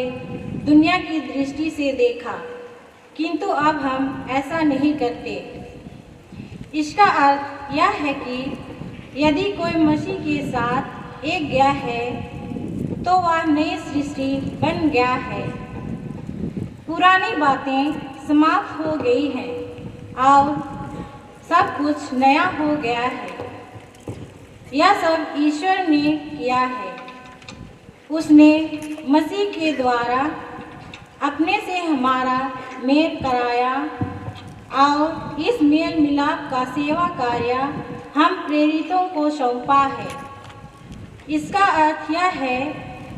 दुनिया की दृष्टि से देखा, किंतु अब हम ऐसा नहीं करते। इसका अर्थ यह है कि यदि कोई मसीह के साथ एक गया है तो वह नई सृष्टि बन गया है। पुरानी बातें समाप्त हो गई हैं और सब कुछ नया हो गया है। यह सब ईश्वर ने किया है। उसने मसीह के द्वारा अपने से हमारा मेल कराया और इस मेल मिलाप का सेवा कार्य हम प्रेरितों को सौंपा है। इसका अर्थ यह है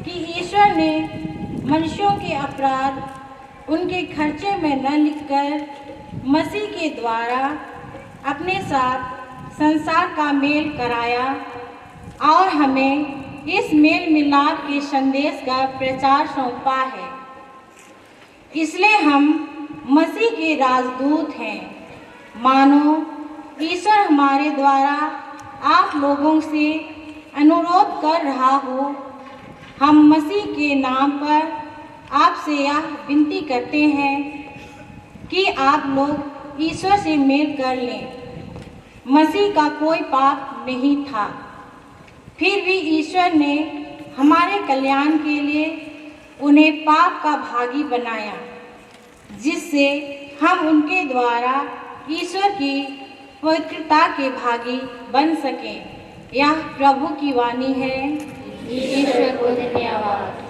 कि ईश्वर ने मनुष्यों के अपराध उनके खर्चे में न लिखकर मसीह के द्वारा अपने साथ संसार का मेल कराया और हमें इस मेल मिलाप के संदेश का प्रचार सौंपा है। इसलिए हम मसीह के राजदूत हैं। मानो ईश्वर हमारे द्वारा आप लोगों से अनुरोध कर रहा हो। हम मसीह के नाम पर आपसे यह विनती करते हैं कि आप लोग ईश्वर से मेल कर लें। मसीह का कोई पाप नहीं था, फिर भी ईश्वर ने हमारे कल्याण के लिए उन्हें पाप का भागी बनाया, जिससे हम उनके द्वारा ईश्वर की पवित्रता के भागी बन सकें। यह प्रभु की वाणी है। ईश्वर को धन्यवाद।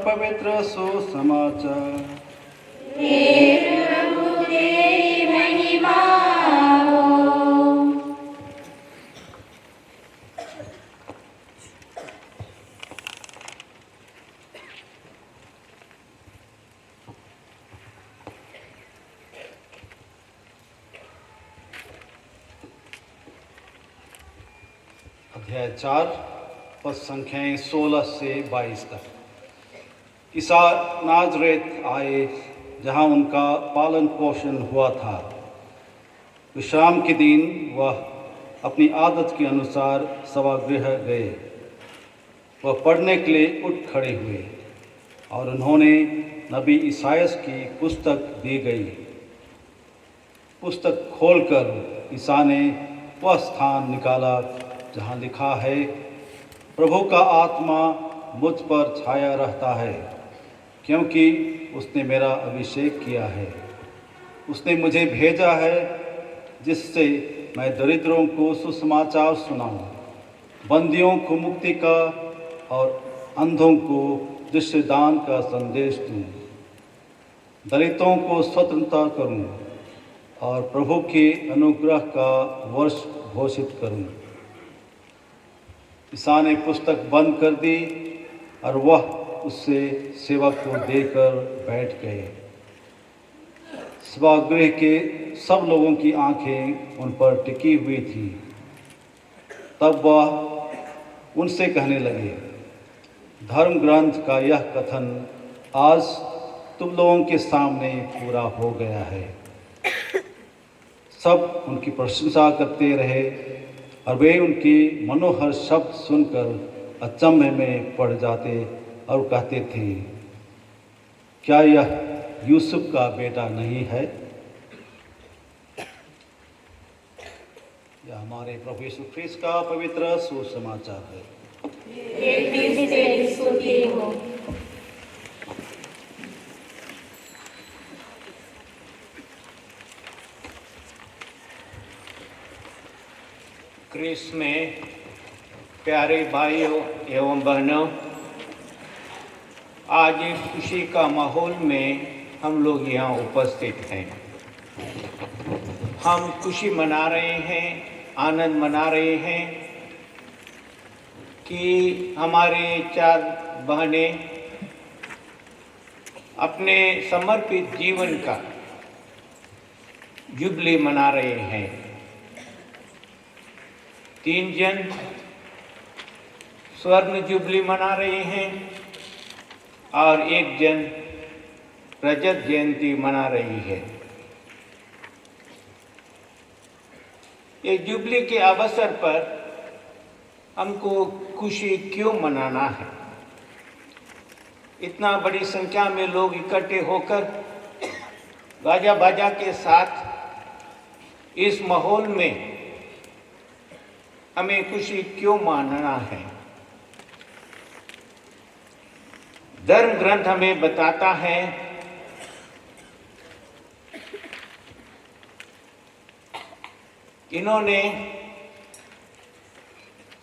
पवित्र सुसमाचार। प्रभु तेरी महिमा हो। अध्याय 4 पद संख्याएं 16 से 22 तक। ईसा नाजरेत आए जहाँ उनका पालन पोषण हुआ था। विश्राम के दिन वह अपनी आदत के अनुसार सभागृह गए। वह पढ़ने के लिए उठ खड़े हुए और उन्होंने नबी ईसायास की पुस्तक दी गई। पुस्तक खोलकर ईसा ने वह स्थान निकाला जहाँ लिखा है, प्रभु का आत्मा मुझ पर छाया रहता है, क्योंकि उसने मेरा अभिषेक किया है। उसने मुझे भेजा है जिससे मैं दरिद्रों को सुसमाचार सुनाऊं, बंदियों को मुक्ति का और अंधों को दृष्टिदान का संदेश दूं, दलितों को स्वतंत्रता करूं और प्रभु के अनुग्रह का वर्ष घोषित करूं। ईसा ने पुस्तक बंद कर दी और वह उससे सेवक को देकर बैठ गए। सभागृह के सब लोगों की आंखें उन पर टिकी हुई थी। तब वह उनसे कहने लगे, धर्म ग्रंथ का यह कथन आज तुम लोगों के सामने पूरा हो गया है। सब उनकी प्रशंसा करते रहे और वे उनके मनोहर शब्द सुनकर अचंभे में पड़ जाते और कहते थे, क्या यह यूसुफ का बेटा नहीं है? यह हमारे प्रभु यीशु ख्रीस्त का पवित्र सुसमाचार है। ख्रीस्त में प्यारे भाइयों एवं बहनों, आज इस खुशी का माहौल में हम लोग यहाँ उपस्थित हैं। हम खुशी मना रहे हैं, आनंद मना रहे हैं कि हमारे 4 बहनें अपने समर्पित जीवन का जुबली मना रहे हैं। 3 जन स्वर्ण जुबली मना रहे हैं और 1 जन रजत जयंती मना रही है। ये जुबली के अवसर पर हमको खुशी क्यों मनाना है? इतना बड़ी संख्या में लोग इकट्ठे होकर गाजा बाजा के साथ इस माहौल में हमें खुशी क्यों मानना है? धर्म ग्रंथ हमें बताता है इन्होंने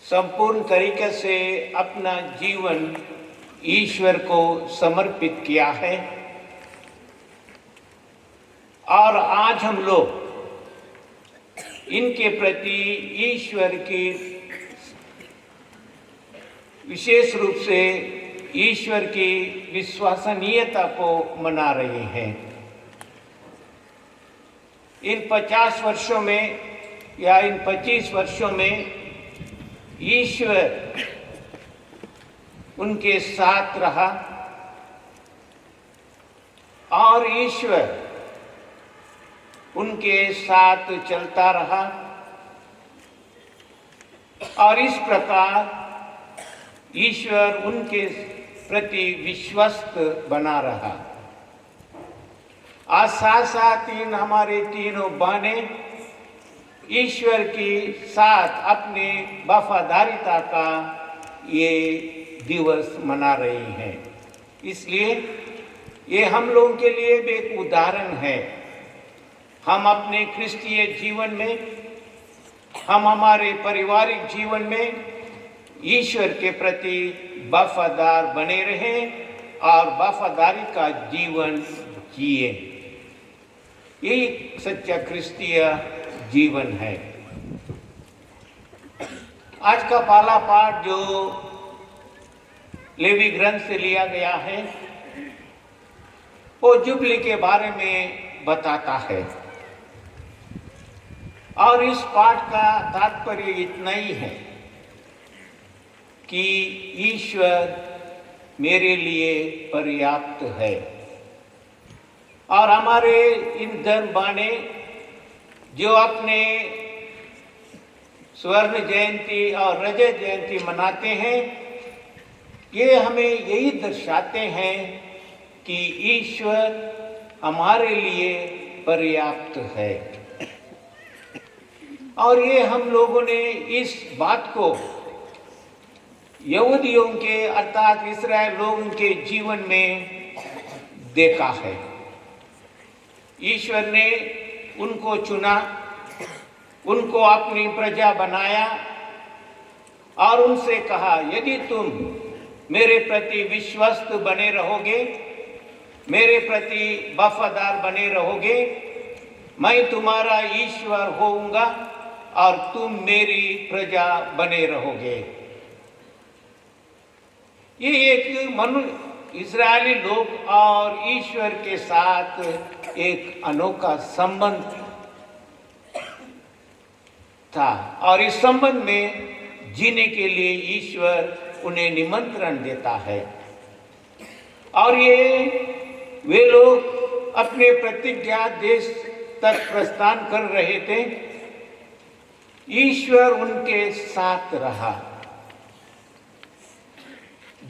संपूर्ण तरीके से अपना जीवन ईश्वर को समर्पित किया है और आज हम लोग इनके प्रति ईश्वर की विशेष रूप से ईश्वर की विश्वसनीयता को मना रहे हैं। इन 50 वर्षों में या इन 25 वर्षों में ईश्वर उनके साथ रहा और ईश्वर उनके साथ चलता रहा और इस प्रकार ईश्वर उनके प्रति विश्वस्त बना रहा। आज साथ हमारे तीनों बहनें ईश्वर के साथ अपने वफादारिता का ये दिवस मना रही हैं। इसलिए ये हम लोगों के लिए भी एक उदाहरण है। हम अपने क्रिस्तीय जीवन में, हम हमारे पारिवारिक जीवन में ईश्वर के प्रति वफादार बने रहें और वफादारी का जीवन जिए। यही सच्चा क्रिस्तीय जीवन है। आज का पहला पाठ जो लेवी ग्रंथ से लिया गया है वो जुबली के बारे में बताता है और इस पाठ का तात्पर्य इतना ही है कि ईश्वर मेरे लिए पर्याप्त है और हमारे इन धर्म बाने जो अपने स्वर्ण जयंती और रजत जयंती मनाते हैं, ये हमें यही दर्शाते हैं कि ईश्वर हमारे लिए पर्याप्त है। और ये हम लोगों ने इस बात को यहूदियों के अर्थात इस्राएल लोगों के जीवन में देखा है। ईश्वर ने उनको चुना, उनको अपनी प्रजा बनाया और उनसे कहा, यदि तुम मेरे प्रति विश्वस्त बने रहोगे, मेरे प्रति वफादार बने रहोगे, मैं तुम्हारा ईश्वर होऊंगा और तुम मेरी प्रजा बने रहोगे। ये एक इस्राएली लोग और ईश्वर के साथ एक अनोखा संबंध था और इस संबंध में जीने के लिए ईश्वर उन्हें निमंत्रण देता है। और ये वे लोग अपने प्रतिज्ञा देश तक प्रस्थान कर रहे थे। ईश्वर उनके साथ रहा।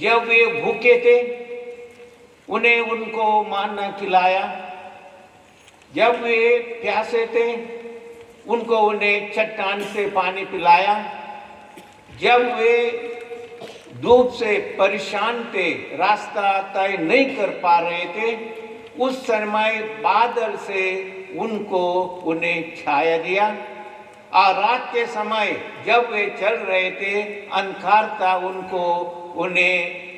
जब वे भूखे थे उन्हें उनको मानना खिलाया, जब वे प्यासे थे उनको उन्हें चट्टान से पानी पिलाया, जब वे धूप से परेशान थे, रास्ता तय नहीं कर पा रहे थे, उस समय बादल से उन्हें छाया दिया। और रात के समय जब वे चल रहे थे, अंधकार था, उन्हें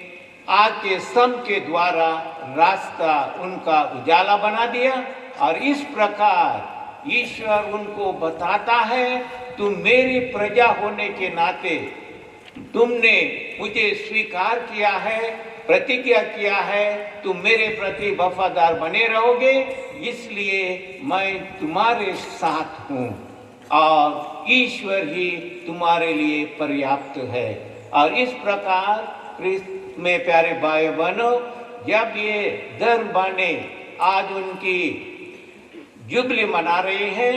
आग के स्तंभ के द्वारा रास्ता उनका उजाला बना दिया। और इस प्रकार ईश्वर उनको बताता है, तुम मेरी प्रजा होने के नाते तुमने मुझे स्वीकार किया है, प्रतिज्ञा किया है, तुम मेरे प्रति वफादार बने रहोगे, इसलिए मैं तुम्हारे साथ हूँ और ईश्वर ही तुम्हारे लिए पर्याप्त है। और इस प्रकार क्रिस्त में प्यारे भाई बहनों, जब ये धर्म बने आज उनकी जुबली मना रहे हैं,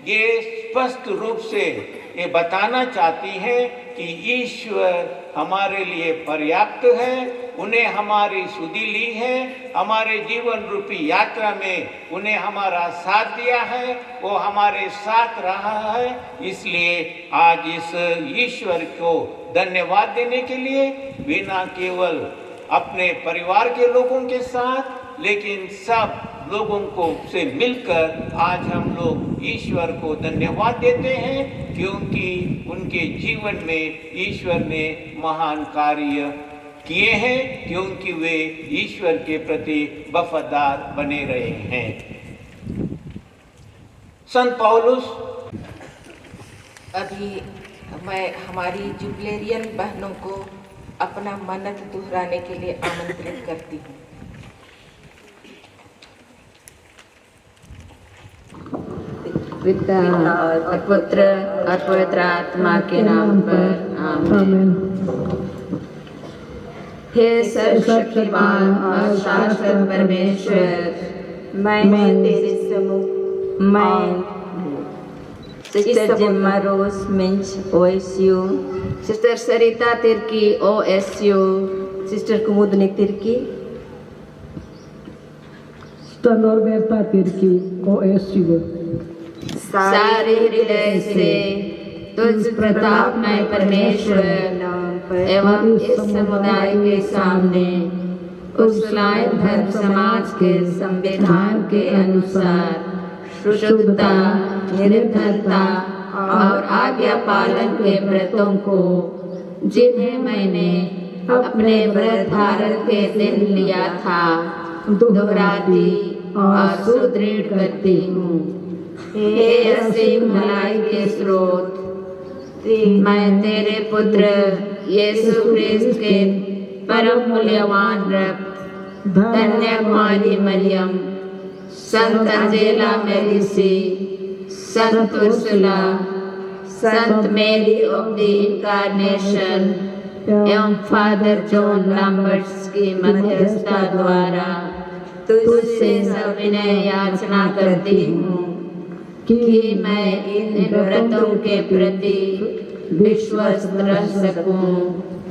ये स्पष्ट रूप से ये बताना चाहती है कि ईश्वर हमारे लिए पर्याप्त है, उन्हें हमारी सुधि ली है, हमारे जीवन रूपी यात्रा में उन्हें हमारा साथ दिया है, वो हमारे साथ रहा है। इसलिए आज इस ईश्वर को धन्यवाद देने के लिए बिना केवल अपने परिवार के लोगों के साथ, लेकिन सब लोगों को से मिलकर आज हम लोग ईश्वर को धन्यवाद देते हैं, क्योंकि उनके जीवन में ईश्वर ने महान कार्य किए हैं, क्योंकि वे ईश्वर के प्रति वफादार बने रहे हैं। संत पौलुस, अभी मैं हमारी जुबलेरियन बहनों को अपना मन्नत दोहराने के लिए आमंत्रित करती हूँ। पिता और पुत्र और पवित्र आत्मा के नाम पर आमीन। हे सर्वशक्तिमान और शाश्वत परमेश्वर, मैं तेरे सम्मुख मैं सिस्टर जिम्मा रोज Minj OSU, sister Sarita Tirkey OSU, sister कुमुदनी तिर्की, सिस्टर नॉर्बेटा तिर्की OSU, सारे हृदय से तुझ प्रतापमय परमेश्वर एवं इस समुदाय के सामने उस लायन धर्म समाज के संविधान के अनुसार शुद्धता, निर्भरता और आज्ञा पालन के व्रतों को, जिन्हें मैंने अपने व्रत धारण के दिन लिया था, दोहराती और सुदृढ़ करती हूँ। हे असीम भलाई के स्रोत, मैं तेरे पुत्र यीशु ख्रिस्त के परम मूल्यवान रक्त, धन्य कुमारी मरियम, संत अंजेला मेलिसी, संत उर्सुला, संत मेरी ऑफ द इनकारनेशन एवं फादर जॉन लैम्बर्ट्स की मध्यस्थता द्वारा तुझसे सविनय याचना करती हूँ कि मैं इन व्रतों के प्रति विश्वस्त रह सकूं।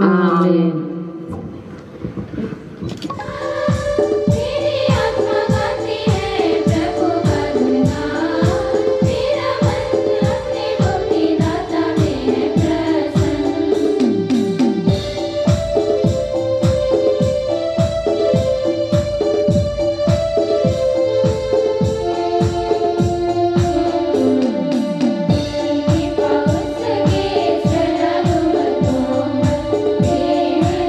आमीन। Amen.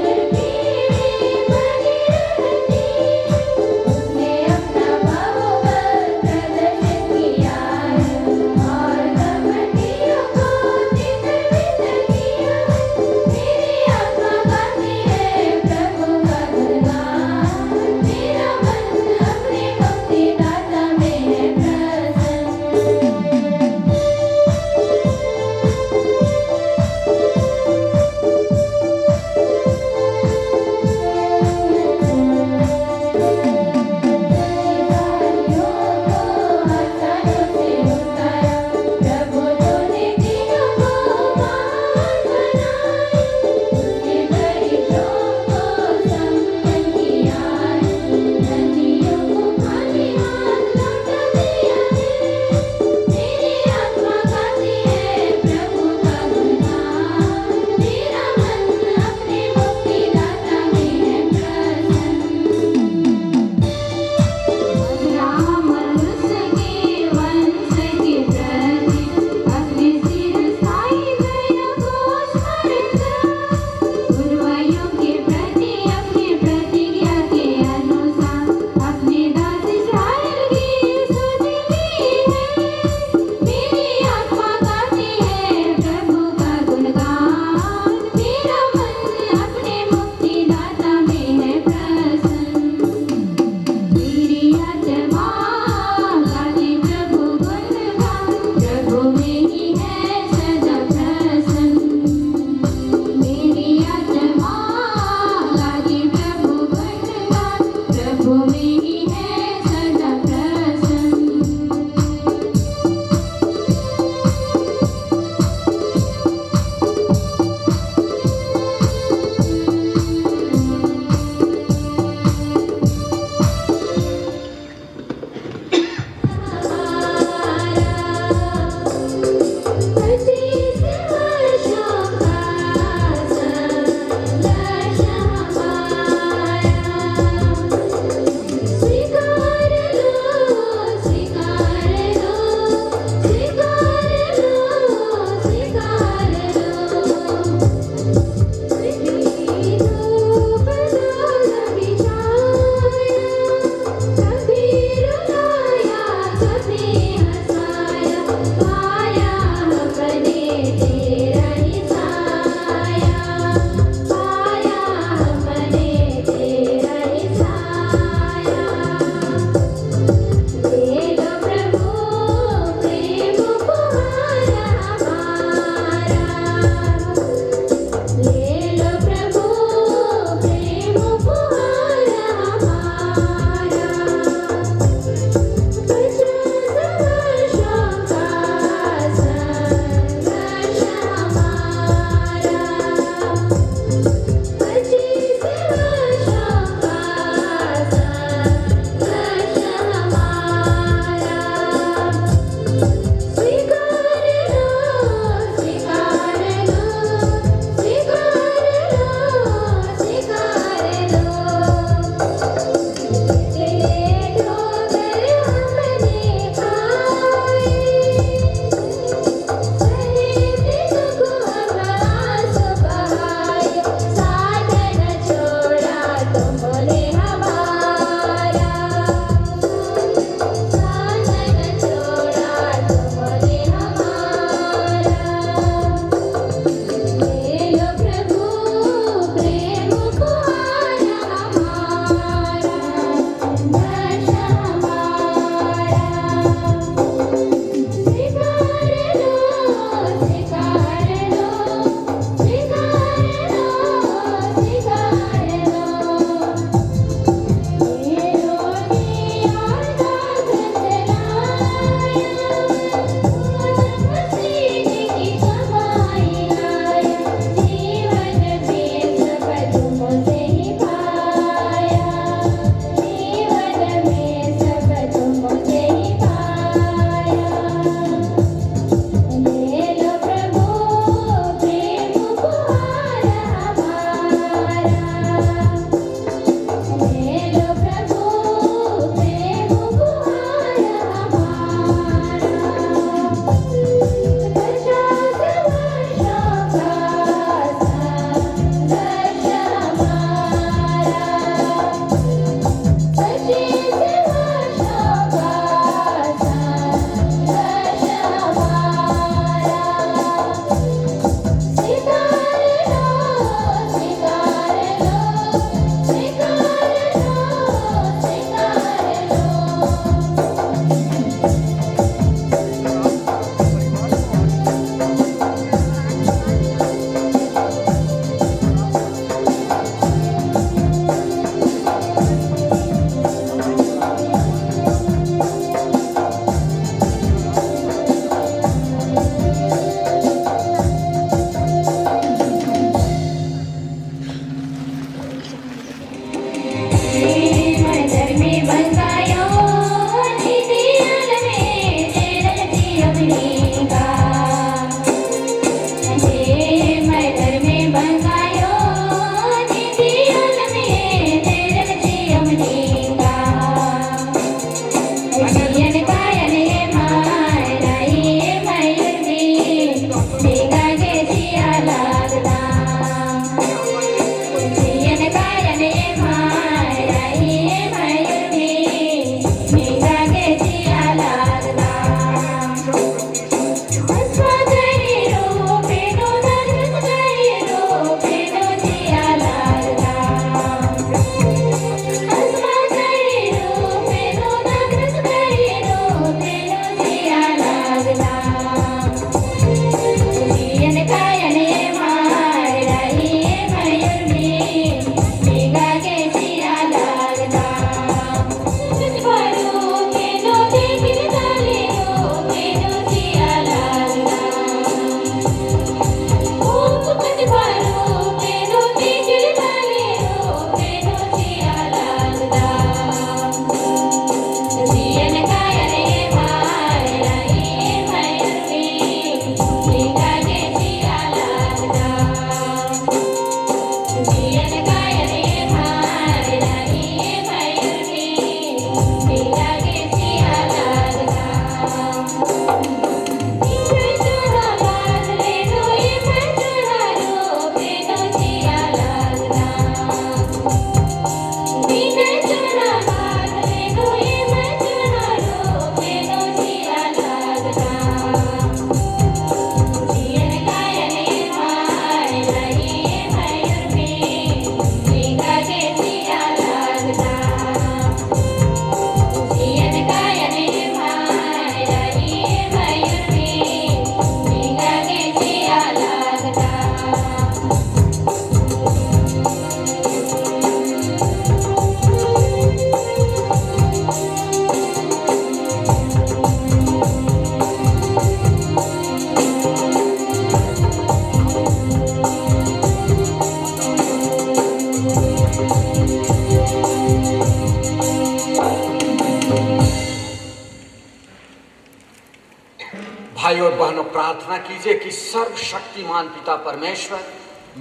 भाइयों और बहनों, प्रार्थना कीजिए कि सर्वशक्तिमान पिता परमेश्वर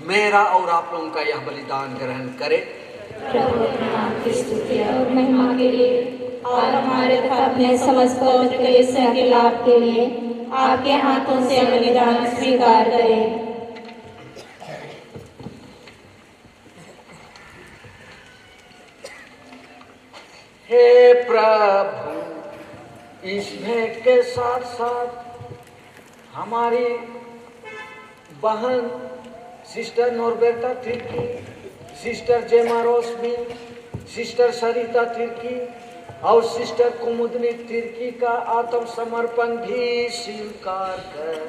मेरा और आप लोगों का यह बलिदान ग्रहण करे। प्रभु अपने नाम की स्तुति और महिमा के लिए और हमारे तथा अपने समस्त पवित्र कलीसिया के लाभ के लिए आपके हाथों से बलिदान स्वीकार करें। हे प्रभु, इस भेंट के साथ साथ हमारी बहन सिस्टर नॉर्बेटा तिर्की, सिस्टर जेमा रोशनी, सिस्टर सरिता तिर्की और सिस्टर कुमुदनी तिर्की का आत्मसमर्पण भी स्वीकार कर,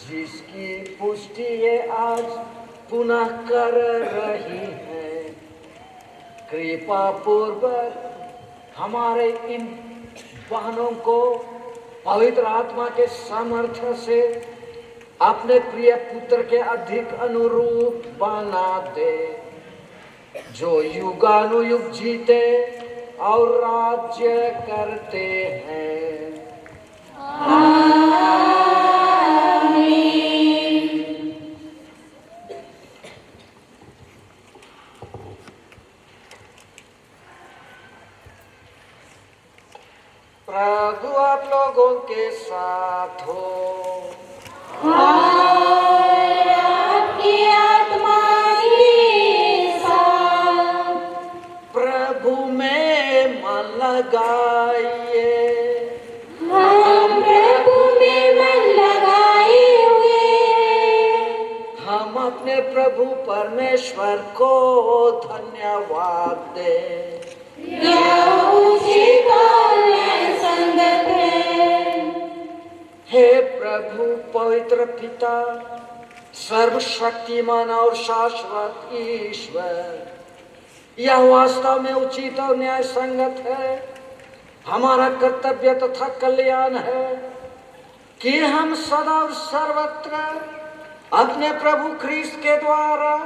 जिसकी पुष्टि ये आज पुनः कर रही है। कृपा पूर्वक हमारे इन बहनों को पवित्र आत्मा के सामर्थ्य से अपने प्रिय पुत्र के अधिक अनुरूप बना दे, जो युगानुयुग जीते और राज्य करते हैं। आमीन। प्रभु आप लोगों के साथ हो और आपकी आत्मा के साथ। प्रभु में मन लगाइए। हम प्रभु में मन लगाए हुए। हम अपने प्रभु परमेश्वर को धन्यवाद दें। यह उचित और न्यायसंगत है। हे प्रभु पवित्र पिता, सर्वशक्तिमान और शाश्वत ईश्वर, यह वास्तव में उचित और न्याय संगत है, हमारा कर्तव्य तथा कल्याण है कि हम सदा और सर्वत्र अपने प्रभु ख्रीस्त के द्वारा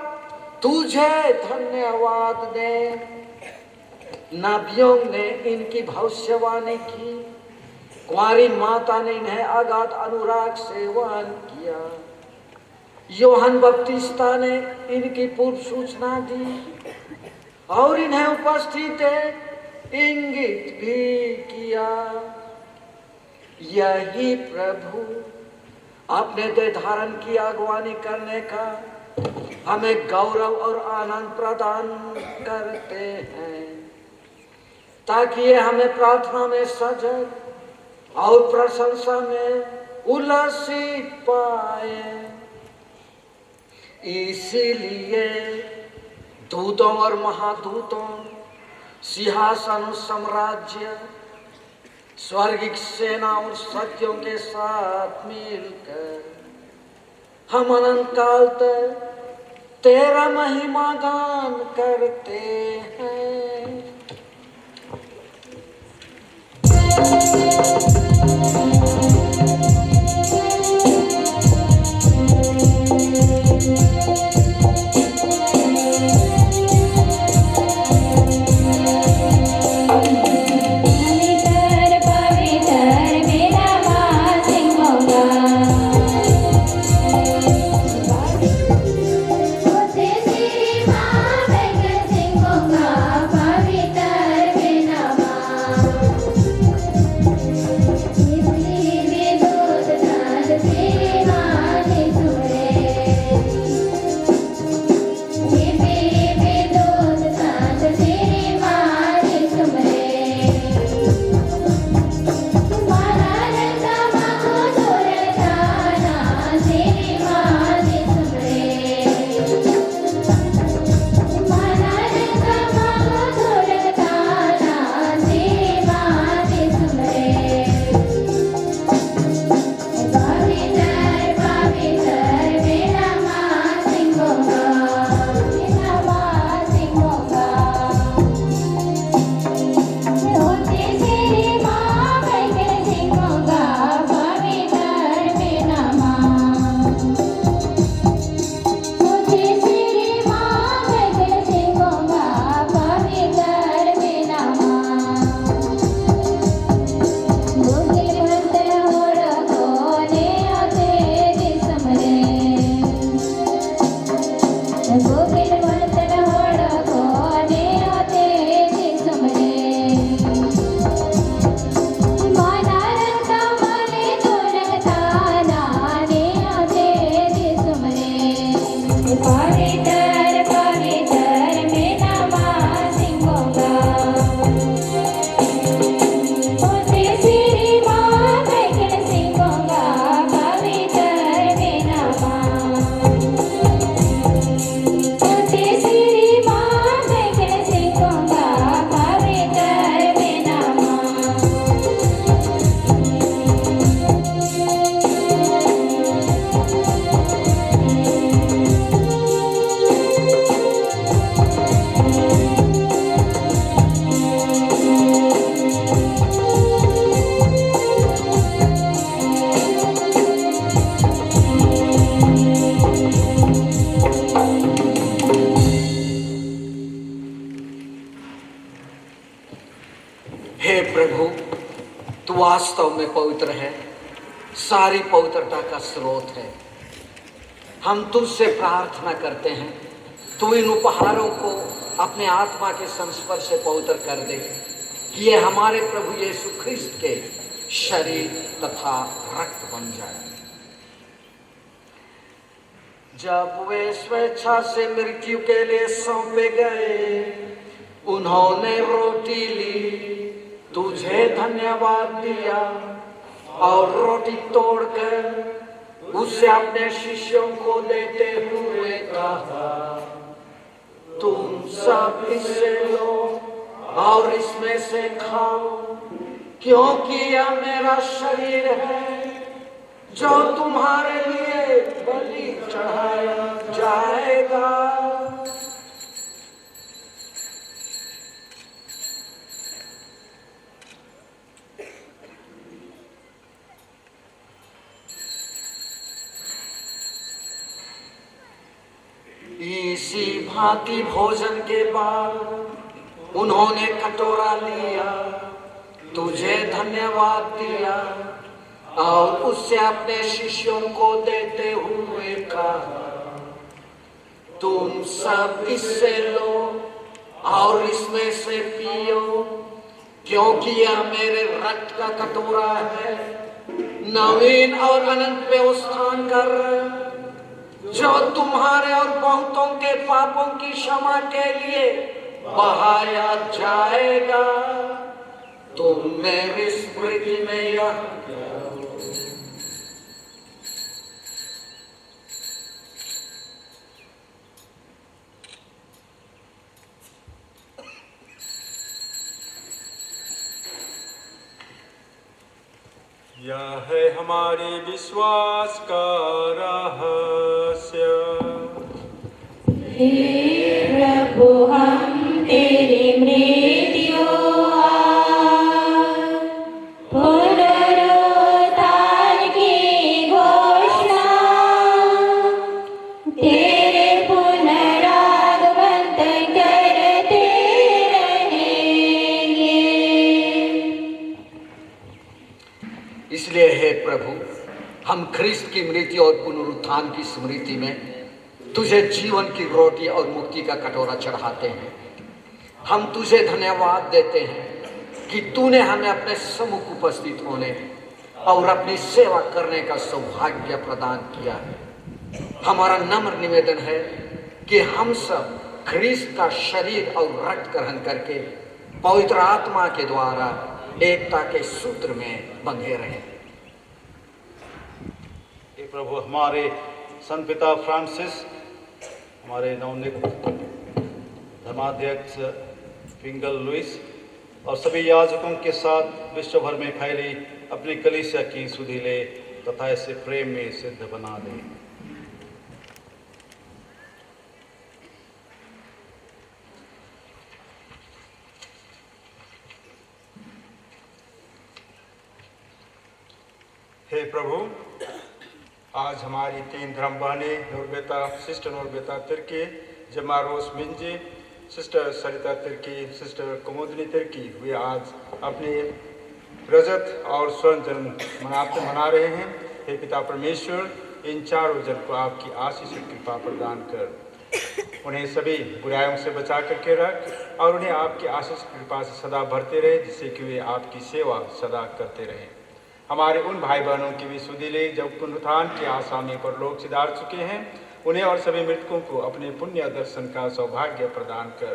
तुझे धन्यवाद दें। नबियों ने इनकी भविष्यवाणी की, कुंवारी माता ने इन्हें अगाध अनुराग से वहन किया, योहन बपतिस्ता ने इनकी पूर्व सूचना दी और इन्हें उपस्थित इंगित भी किया। यही प्रभु अपने देह धारण की अगुवानी करने का हमें गौरव और आनंद प्रदान करते हैं, ताकि ये हमें प्रार्थना में सजग और प्रशंसा में उल्लसित पाए। इसीलिए दूतों और महादूतों, सिंहासन, साम्राज्य, स्वर्गिक सेना और शक्तियों के साथ मिलकर हम अनंत काल तक तेरा महिमा गान करते हैं। पवित्र हे प्रभु, तू वास्तव में पवित्र है, सारी पवित्रता का स्रोत है। हम तुझसे प्रार्थना करते हैं, तू इन उपहारों को अपने आत्मा के संस्पर्श से पवित्र कर दे कि ये हमारे प्रभु यीशु ख्रिस्त के शरीर तथा रक्त बन जाए। जब वे स्वेच्छा से मृत्यु के लिए सौंपे गए, उन्होंने रोटी ली, तुझे धन्यवाद दिया और रोटी तोड़कर उसे अपने शिष्यों को देते हुए कहा, तुम सब इससे लो और इसमें से खाओ, क्योंकि यह मेरा शरीर है जो तुम्हारे लिए बलि चढ़ाया जाएगा। इसी भांति भोजन के बाद उन्होंने कटोरा लिया, तुझे धन्यवाद दिया और उससे अपने शिष्यों को देते हुए कहा, तुम सब इससे लो और इसमें से पियो, क्योंकि यह मेरे रक्त का कटोरा है, नवीन और अनंत व्यवस्थान कर, जो तुम्हारे और बहुतों के पापों की क्षमा के लिए बहाया जाएगा। तुम मेरी स्मृति में यह करो। यह है हमारे विश्वास का रहस्य। हे प्रभु, हम तेरी मृत्यु और पुनरुत्थान की घोषणा तेरे पुनरागमन तक करते रहेंगे। इसलिए हे प्रभु, हम ख्रिस्त की मृत्यु और पुनरुत्थान की स्मृति में तुझे जीवन की रोटी और मुक्ति का कटोरा चढ़ाते हैं। हम तुझे धन्यवाद देते हैं कि तूने हमें अपने सम्मुख उपस्थित होने और अपनी सेवा करने का सौभाग्य प्रदान किया है। हमारा नम्र निवेदन है कि हम सब ख्रिस्त का शरीर और रक्त ग्रहण करके पवित्र आत्मा के द्वारा एकता के सूत्र में बंधे रहें। हे प्रभु, हमारे संत पिता फ्रांसिस, हमारे नवनियुक्त धर्माध्यक्ष फिंगल लुइस और सभी याजकों के साथ विश्व भर में फैली अपनी कलीसिया की सुधि ले तथा इसे प्रेम में सिद्ध बना दे। हे प्रभु, आज हमारी 3 धर्म बहनें नूरबेता, sister नूरबेता Tirkey, जमारोस मिंजी, sister Sarita Tirkey, sister कुमुदनी तिर्की, वे आज अपने रजत और स्वर्ण जन्म मना रहे हैं। हे पिता परमेश्वर, इन चारों जन को आपकी आशीष और कृपा प्रदान कर उन्हें सभी बुराइयों से बचा करके रख और उन्हें आपकी आशीष कृपा से सदा भरते रहे, जिससे कि वे आपकी सेवा सदा करते रहें। हमारे उन भाई बहनों की भी सुधि ले जो पुनरुत्थान की आशा में परलोक सिधार चुके हैं, उन्हें और सभी मृतकों को अपने पुण्य दर्शन का सौभाग्य प्रदान कर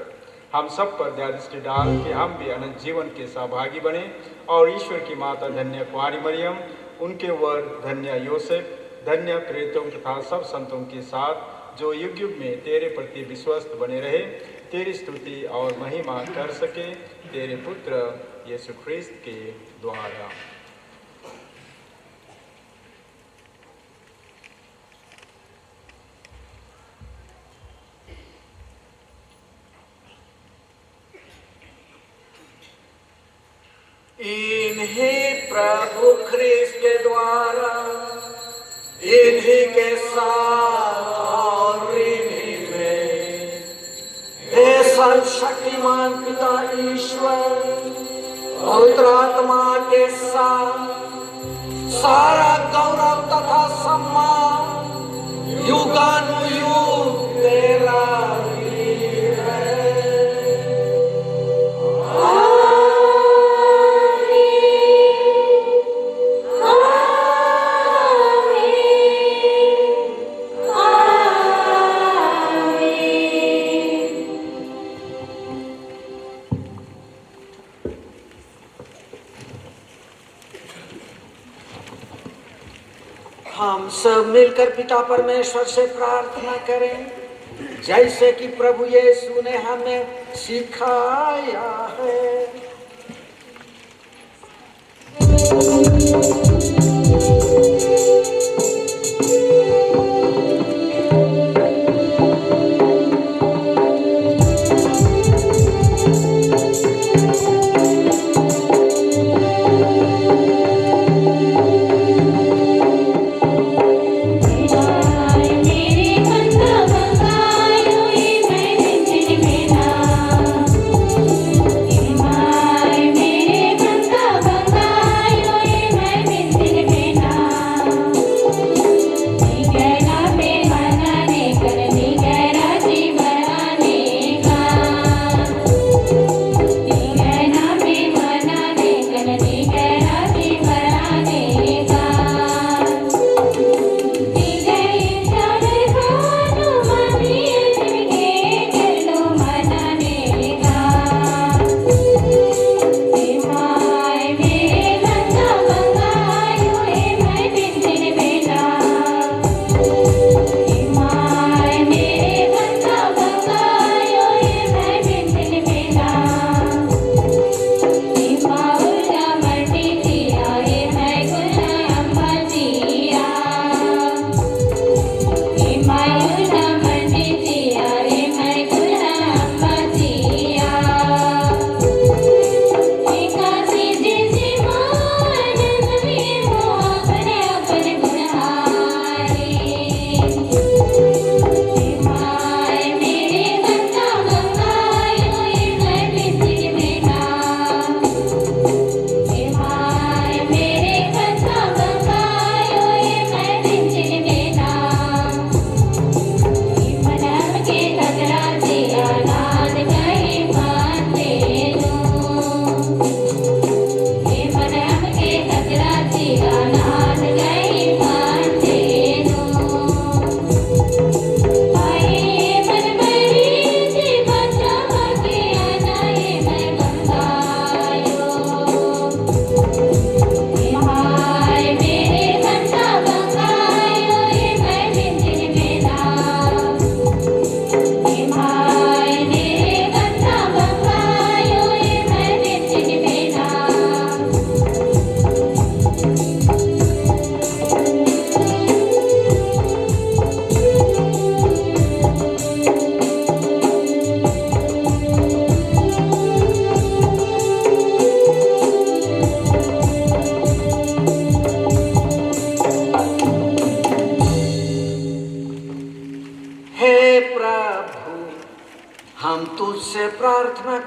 हम सब पर दया दृष्टि डाल कि हम भी अनंत जीवन के सहभागी बने और ईश्वर की माता धन्य कुंवारी मरियम, उनके वर धन्य योसेफ, धन्य प्रेतों तथा सब संतों के साथ जो युग युग में तेरे प्रति विश्वस्त बने रहे, तेरी स्तुति और महिमा कर सके, तेरे पुत्र यीशु ख्रिस्त के द्वारा। इन्हीं प्रभु ख्रिस्त के द्वारा, इन्हीं के साथ और इन्हीं में हे सर्वशक्तिमान पिता ईश्वर, तुम्हारे साथ सारा गौरव तथा सम्मान युगानुयुग तेरा ही है। हम सब मिलकर पिता परमेश्वर से प्रार्थना करें, जैसे कि प्रभु यीशु ने हमें सिखाया है।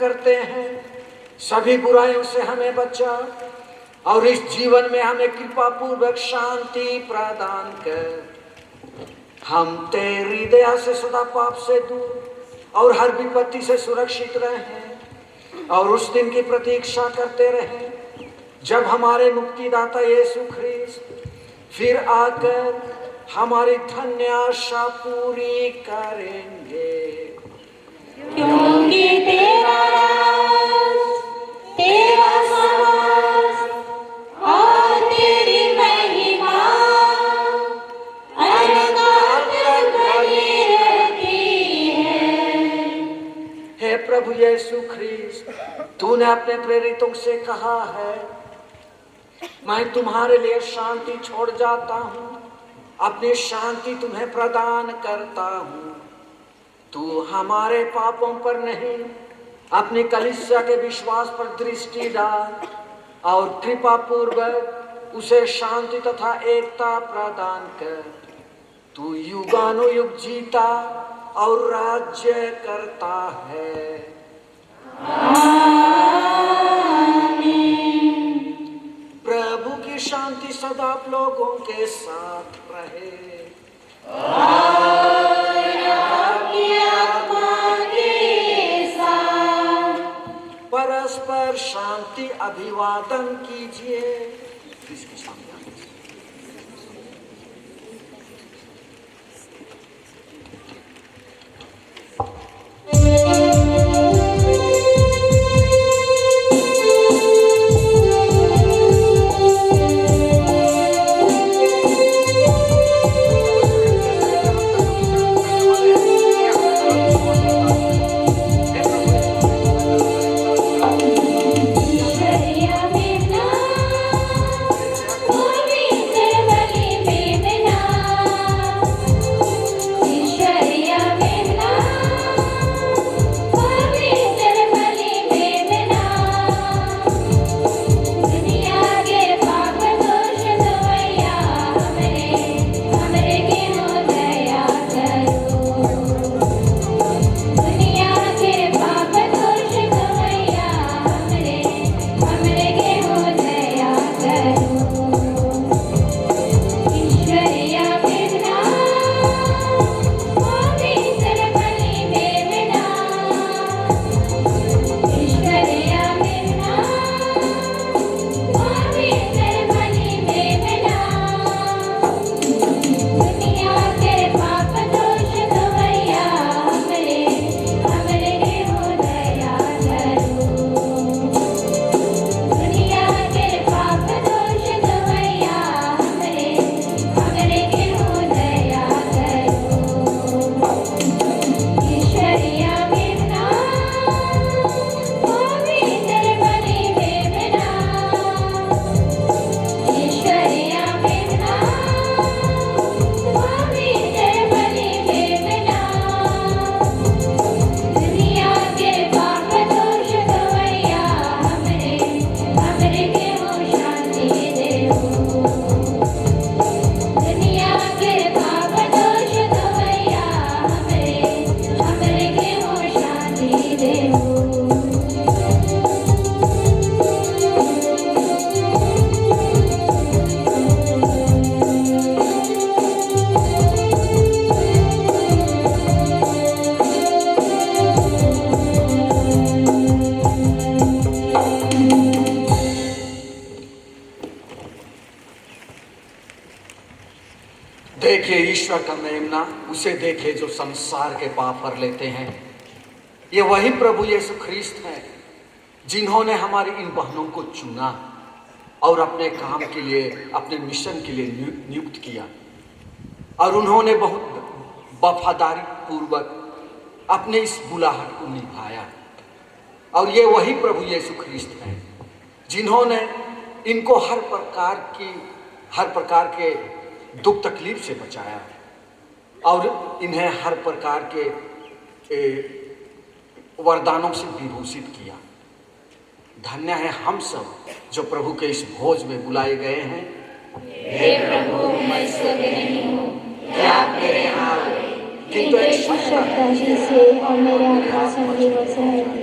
करते हैं, सभी बुराइयों से हमें बचा और इस जीवन में हमें कृपा पूर्वक शांति प्रदान कर। हम तेरी दया से सदा पाप से दूर और हर विपत्ति से सुरक्षित रहें और उस दिन की प्रतीक्षा करते रहें जब हमारे मुक्तिदाता यीशु ख्रीस्त फिर आकर हमारी धन्य आशा पूरी करेंगे। क्योंकि तेरा राज, तेरा सामर्थ और तेरी महिमा अनंत तक बनी रहती है। हे प्रभु यीशु ख्रीस्त, तूने अपने प्रेरितों से कहा है, मैं तुम्हारे लिए शांति छोड़ जाता हूँ, अपनी शांति तुम्हें प्रदान करता हूँ। तू हमारे पापों पर नहीं, अपनी कलीसिया के विश्वास पर दृष्टि डाल और कृपा पूर्वक उसे शांति तथा एकता प्रदान कर। तू युगानुयुग जीता और राज्य करता है। सदा आप लोगों के साथ रहे। परस्पर शांति अभिवादन कीजिए। देखिए ईश्वर का मेमना, उसे देखे जो संसार के पाप भर लेते हैं। ये वही प्रभु यीशु ख्रिस्त है जिन्होंने हमारी इन बहनों को चुना और अपने काम के लिए, अपने मिशन के लिए नियुक्त किया, और उन्होंने बहुत वफादारी पूर्वक अपने इस बुलाहट को निभाया। और ये वही प्रभु यीशु ख्रिस्त है जिन्होंने इनको हर प्रकार के दुख तकलीफ से बचाया और इन्हें हर प्रकार के वरदानों से विभूषित किया। धन्य है हम सब जो प्रभु के इस भोज में बुलाए गए हैं। हे प्रभु, मैं योग्य नहीं हूँ कि आप मेरे यहाँ आए, किंतु एक शब्द कीजिए और मेरे आत्मा संगी हो जाएगी।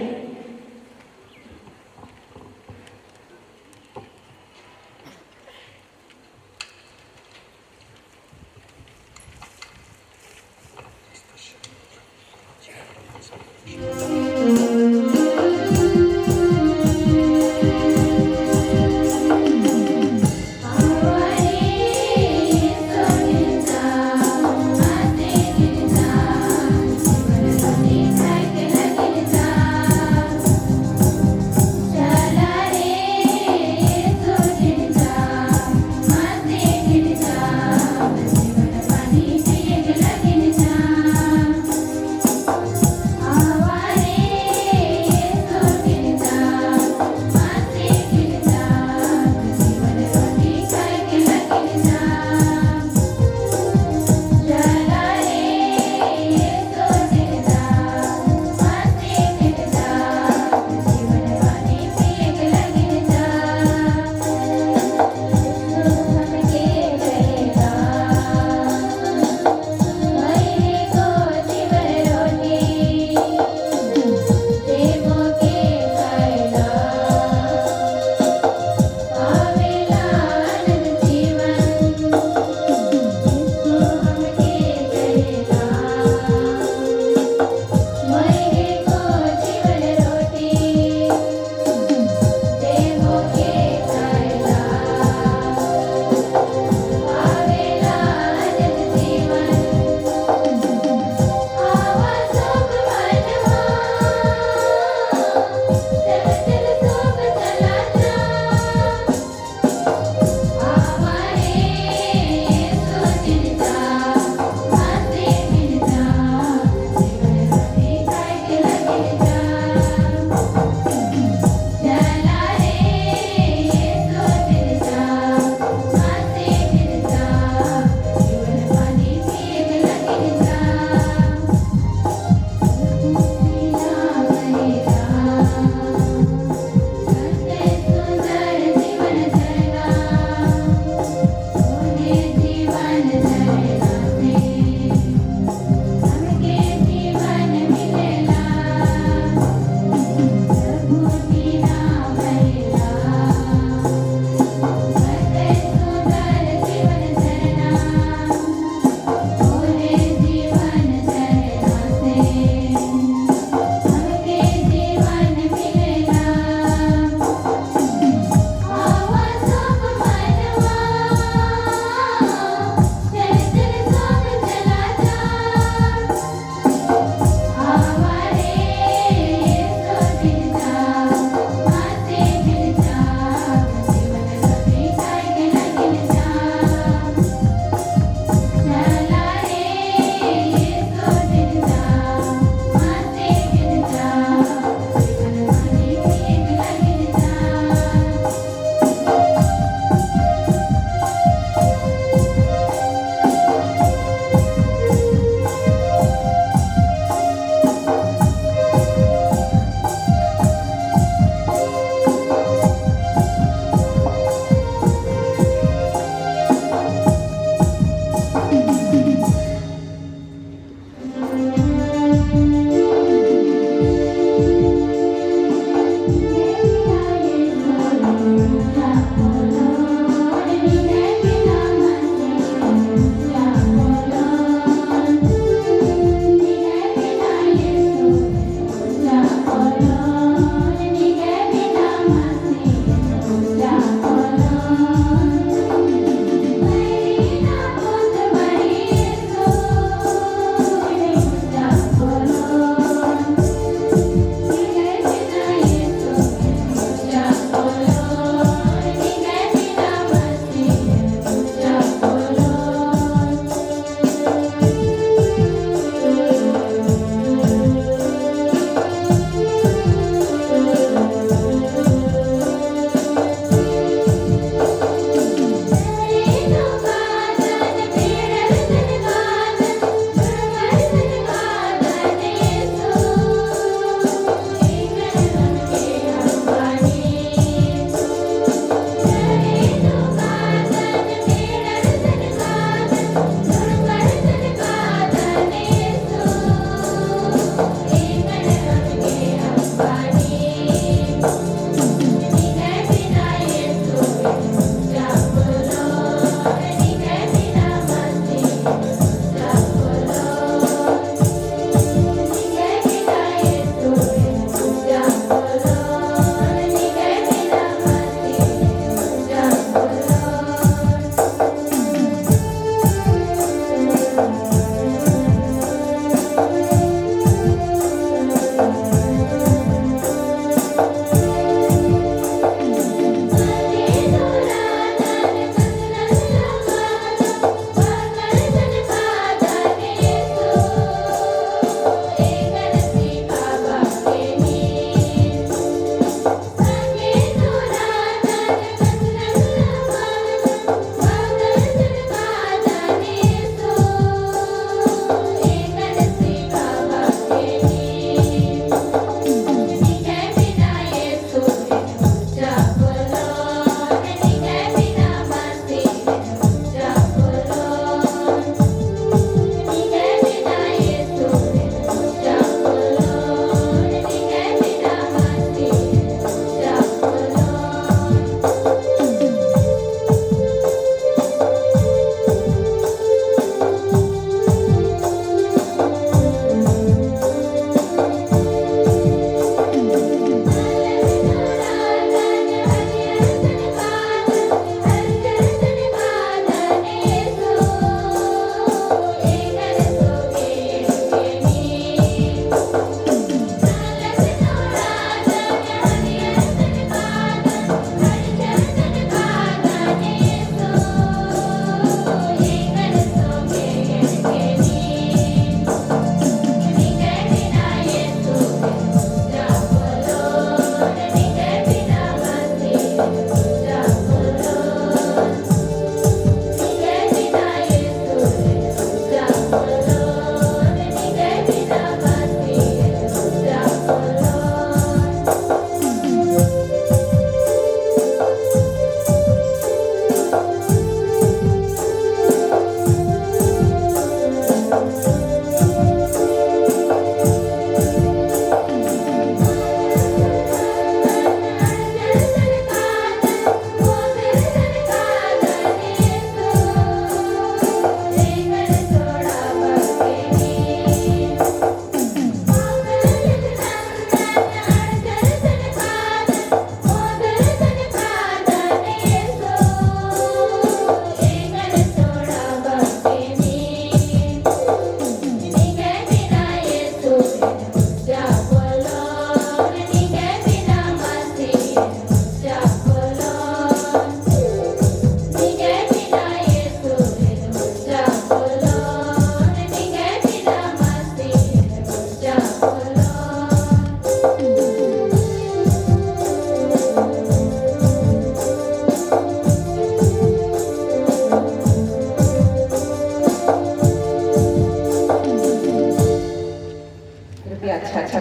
Thank you.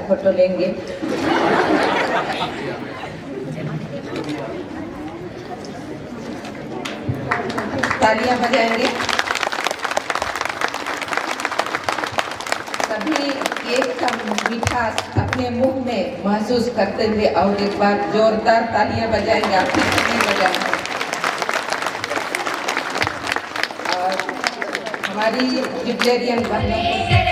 फोटो लेंगे। तालियां बजाएंगे। सभी केक का मीठा अपने अपने मुंह में महसूस करते हुए और एक बार जोरदार तालियां बजाएंगे, आप नहीं बजाएंगे। और हमारी जिब्लेरियन बहनों